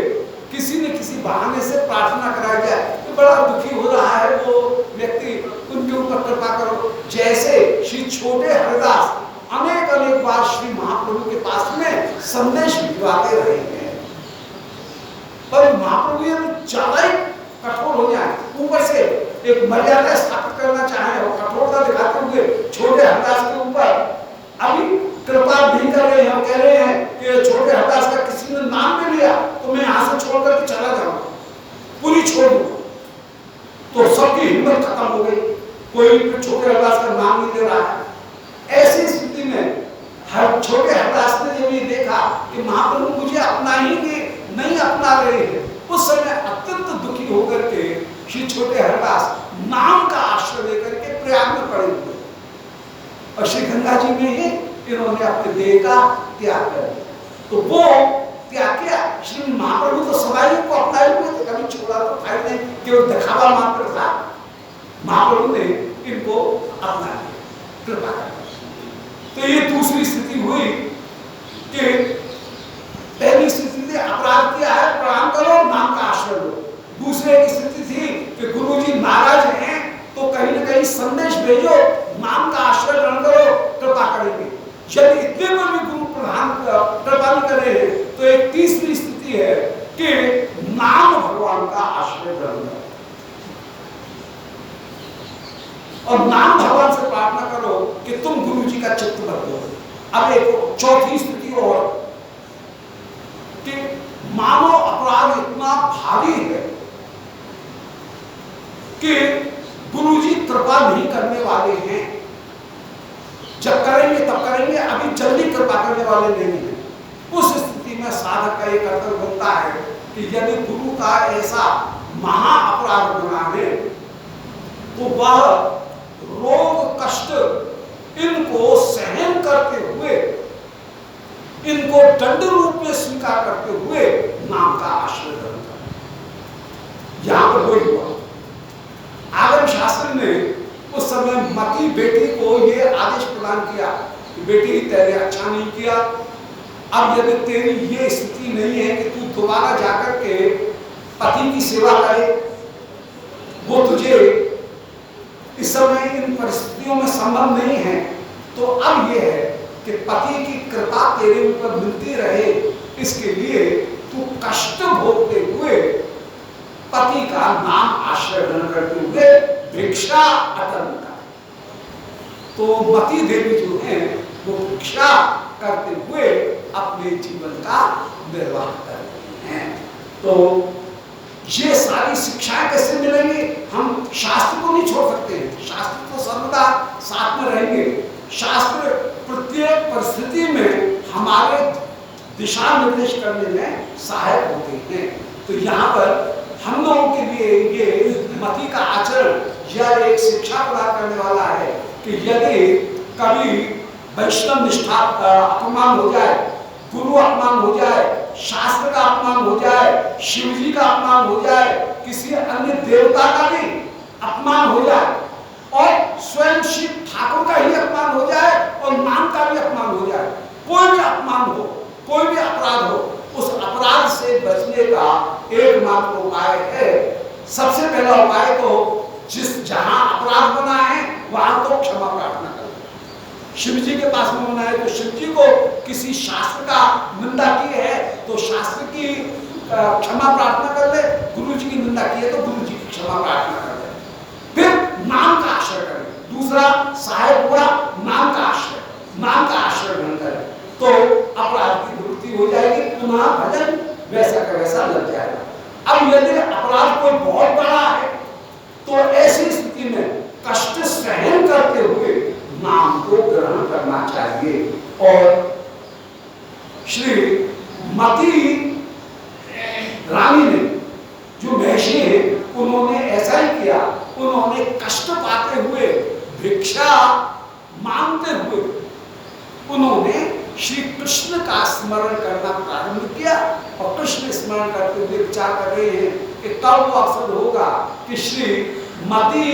किसी न किसी बहाने से प्रार्थना कराया जाए तो बड़ा दुखी हो रहा है वो व्यक्ति, उनके ऊपर कृपा करो। जैसे श्री छोटे हरिदास अनेक अनेक बार श्री महाप्रभु के पास में संदेश भिजवाते रहे हैं, पर महाप्रभु ये ज्यादा ही कठोर हो जाए, ऊपर से एक मर्यादा स्थापित करना चाहे और कठोरता दिखाते हुए छोटे हरिदास के ऊपर अभी कृपा नहीं कर रहे हैं, कह रहे हैं कि छोटे हरिदास का किसी ने नाम नहीं लिया तो मैं यहां से छोड़ करके चला जाऊंगा, पूरी छोड़ दूंगा। तो सबकी हिम्मत खत्म हो गई, कोई छोटे हरिदास का नाम नहीं ले रहा है। ऐसी स्थिति में हर छोटे हरिदास ने जब ये देखा कि महाप्रभु मुझे अपनाएंगे नहीं अपना रहे हैं, उस समय अत्यंत दुखी होकर के श्री छोटे हरिदास नाम का आश्रय लेकर के प्रयाग में पड़े हुए और श्री गंगा जी में ही इन्होंने अपने देह का त्याग कर दिया। तो वो त्याग किया, श्री महाप्रभु तो सवारी को अपनाए हुए थे, कभी छोड़ा तो था नहीं, केवल दिखावा मात्र था, महाप्रभु ने इनको अपना लिया कृपा कर। तो ये दूसरी स्थिति हुई कि पहली स्थिति थी अपराध किया है प्रणाम करो नाम का आश्रय लो, दूसरे की स्थिति थी कि गुरुजी नाराज हैं तो कहीं न कहीं संदेश भेजो, नाम का आश्रय ग्रहण करो, कृपा करेंगे। यदि इतने में भी गुरु प्रधान कृपा नहीं कर रहे हैं तो एक तीसरी स्थिति है कि नाम भगवान का आश्रय ग्रहण करो और नाम भगवान से प्रार्थना करो कि तुम गुरु जी का चित्त बदलो। अब एक चौथी स्थिति और कि मानो अपराध इतना भारी है कि गुरुजी कृपा नहीं करने वाले हैं, जब करेंगे तब करेंगे, अभी जल्दी कृपा करने वाले नहीं हैं। उस स्थिति में साधक का एक कर्तव्य बनता है कि यदि गुरु का ऐसा महा अपराध बना है तो वह रोग कष्ट इनको सहन करते हुए, इनको दंड रूप में स्वीकार करते हुए नाम का आश्रय ग्रहण करें। यहां पर वही हुआ, आगम शास्त्र ने उस समय मती बेटी को ये आदेश प्रदान किया कि बेटी तेरे अच्छा नहीं किया, अब यदि तेरी ये स्थिति नहीं है कि तू दोबारा जाकर के पति की सेवा करे, वो तुझे इस समय इन परिस्थितियों में संभव नहीं है, तो अब ये है कि पति की कृपा तेरे ऊपर मिलती रहे, इसके लिए तू कष्ट भोगते हुए पति का नाम आश्रय ग्रहण करते हुए भिक्षा अटन कर। तो मती देवी जो है वो भिक्षा करते हुए अपने जीवन का निर्वाह कर रही हैं। तो ये सारी शिक्षाएं कैसे मिलेंगी? हम शास्त्र को नहीं छोड़ सकते, शास्त्र तो सर्वदा साथ में रहेंगे। शास्त्र प्रत्येक परिस्थिति में हमारे दिशा निर्देश करने में सहायक होते हैं। तो यहाँ पर हम लोगों के लिए ये मति का आचरण यह एक शिक्षा प्रदान करने वाला है कि यदि कभी वैष्णव निष्ठा अपमान हो जाए, गुरु अपमान हो जाए, शास्त्र का अपमान हो जाए, शिव जी का अपमान हो जाए, किसी अन्य देवता का भी अपमान हो जाए और स्वयं शिव ठाकुर का ही अपमान हो जाए और नाम का भी अपमान हो जाए, कोई भी अपमान हो, कोई भी अपराध हो, उस अपराध से बचने का एकमात्र उपाय है। सबसे पहला उपाय तो जहां अपराध बना है वहां तो क्षमा प्रार्थना कर। शिव जी के पास में बना है तो शिव जी को किसी शास्त्र का निंदा की है तो शास्त्र की क्षमा प्रार्थना कर ले, गुरु जी की निंदा की है तो गुरु जी की क्षमा प्रार्थना कर ले। फिर नाम का आश्रय करें। दूसरा सहायक हुआ नाम का आश्रय, नाम का आश्रय ग्रहण करें तो अपराध की निवृत्ति हो जाएगी, पुनः भजन वैसा का वैसा लग जाएगा। अब यदि अपराध कोई बहुत बड़ा है तो ऐसी स्थिति में कष्ट सहन करते हुए नाम को ग्रहण करना चाहिए। और श्री मती रानी ने जो महर्षि है उन्होंने ऐसा ही किया। उन्होंने कष्ट पाते हुए भिक्षा मांगते हुए उन्होंने श्री कृष्ण का स्मरण करना प्रारंभ किया और कृष्ण स्मरण करते हुए विचार कर रहे हैं कि कब वो अवसर होगा कि श्री मती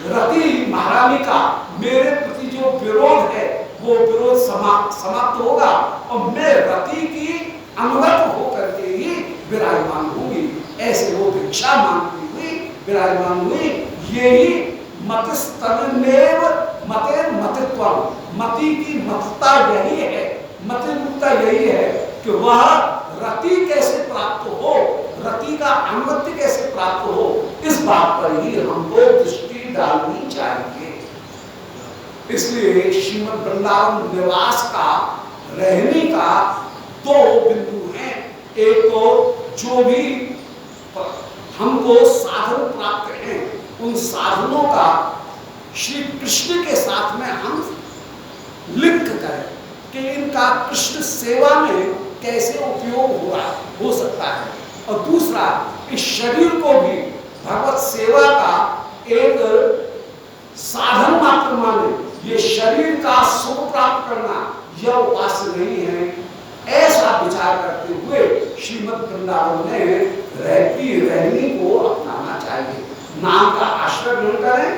रति महारानी का मेरे प्रति जो विरोध है वो विरोध समाप्त होगा और मैं रति की अनुगत होकर के ही विराजमान होंगी। ऐसे वो भिक्षा मांगती हुई विराजमान हुई। यही मतस्तनेव मते मतित्वम, मति की मतता यही है, मतिरूपता यही है कि वह रति कैसे प्राप्त हो, रति का अनुगत्य कैसे प्राप्त हो, इस बात पर ही हमको दृष्टि डालनी चाहिए। इसलिए श्रीमद् वृंदावन निवास का रहने का दो बिंदु हैं। एक तो जो भी हमको साधन प्राप्त हैं उन साधनों का श्री कृष्ण के साथ में हम लिंक करें कि इनका कृष्ण सेवा में कैसे उपयोग हो सकता है। और दूसरा इस शरीर को भी भगवत सेवा का एक साधन मात्र माने, ये शरीर का सुख प्राप्त करना यह उपास्य नहीं है, ऐसा विचार करते हुए श्रीमद् वृंदावन में रहनी को अपनाना चाहिए। नाम का आश्रय ग्रहण करें,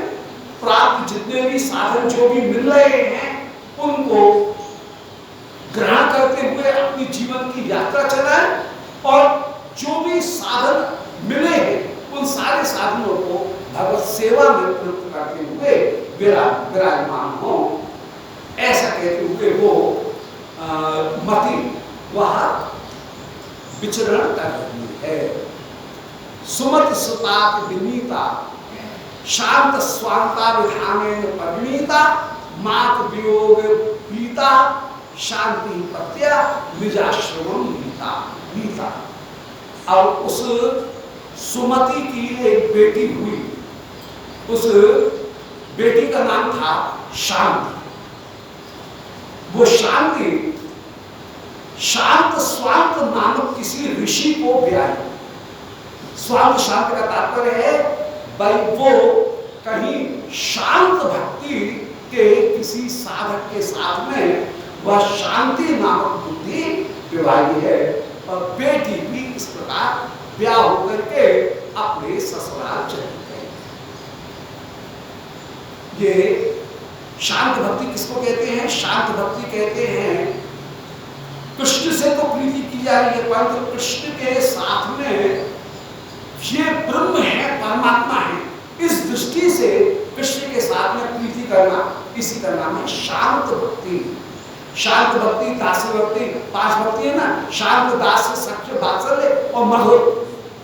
प्राप्त जितने भी साधन जो भी मिल रहे हैं उनको ग्रहण करते हुए अपनी जीवन की यात्रा चलाएं और जो भी साधन मिले हैं उन सारे साधनों को भगवत सेवा में प्रयुक्त करते हुए विराजमान हो। ऐसा कहते हुए वो मति वह विचरण कर रही है। सुमत सुतात विनीता शांत स्वांता विधानेन परिणीता मात वियोग पीता शांति पत्या निजाश्रमम नीता। और उस सुमति की एक बेटी हुई, उस बेटी का नाम था शांति। वो शांति शांत स्वांत नामक किसी ऋषि को ब्याही। स्वांत शांत का तात्पर्य है भाई वो कहीं शांत भक्ति के किसी साधक के साथ में वह शांति नामक बुद्धि विवाही है। और बेटी भी इस प्रकार ब्याह होकर के अपने ससुराल चली गई। ये शांत भक्ति किसको कहते हैं? शांत भक्ति कहते हैं कृष्ण से तो प्रीति की जा रही है परंतु कृष्ण के साथ में ये ब्रह्म है, परमात्मा है, इस दृष्टि से कृष्ण के साथ में प्रीति करना, इसी का नाम है शांत भक्ति। शांत भक्ति, दासी भक्ति, 5 भक्ति है ना, शांत, दास, सख्य, वात्सल्य और मधुर।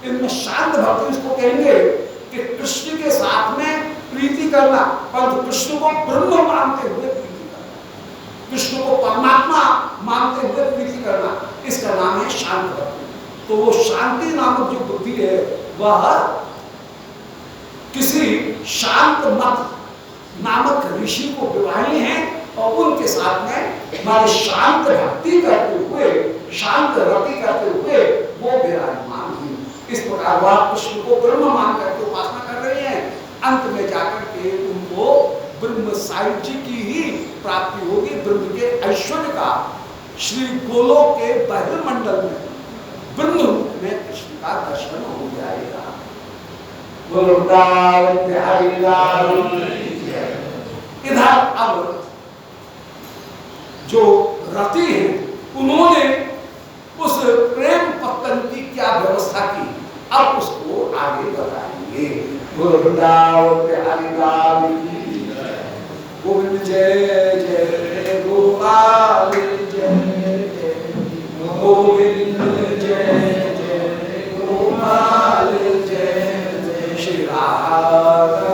इनमें शांत भक्ति इसको कहेंगे कि कृष्ण के साथ में प्रीति करना, परंतु कृष्ण को ब्रह्म मानते हुए प्रीति करना, कृष्ण को परमात्मा मानते हुए प्रीति करना, इसका नाम है शांत भक्ति। तो वो शांति नामक जो बुद्धि है वह किसी शांत मत नामक ऋषि को विवाही है और उनके साथ में हमारे शांत भक्ति करते हुए, शांत रति करते हुए वो विराजमान हुई। इस प्रकार वह कृष्ण को ब्रह्म मान करके उपासना कर रहे हैं। अंत में जाकर के उनको ब्रह्म साहित्य की ही प्राप्ति होगी, ब्रह्म के ऐश्वर्य का। श्री गोलोक के बहिर्मंडल में ब्रह्म रूप में कृष्ण का दर्शन हो जाएगा। इधर अब जो रति है उन्होंने उस प्रेम पत्तन की क्या व्यवस्था की, अब उसको आगे बताएंगे। गोविंद जय जय गोपाल जय जय गोविंद जय जय गोपाल जय जय श्री राधा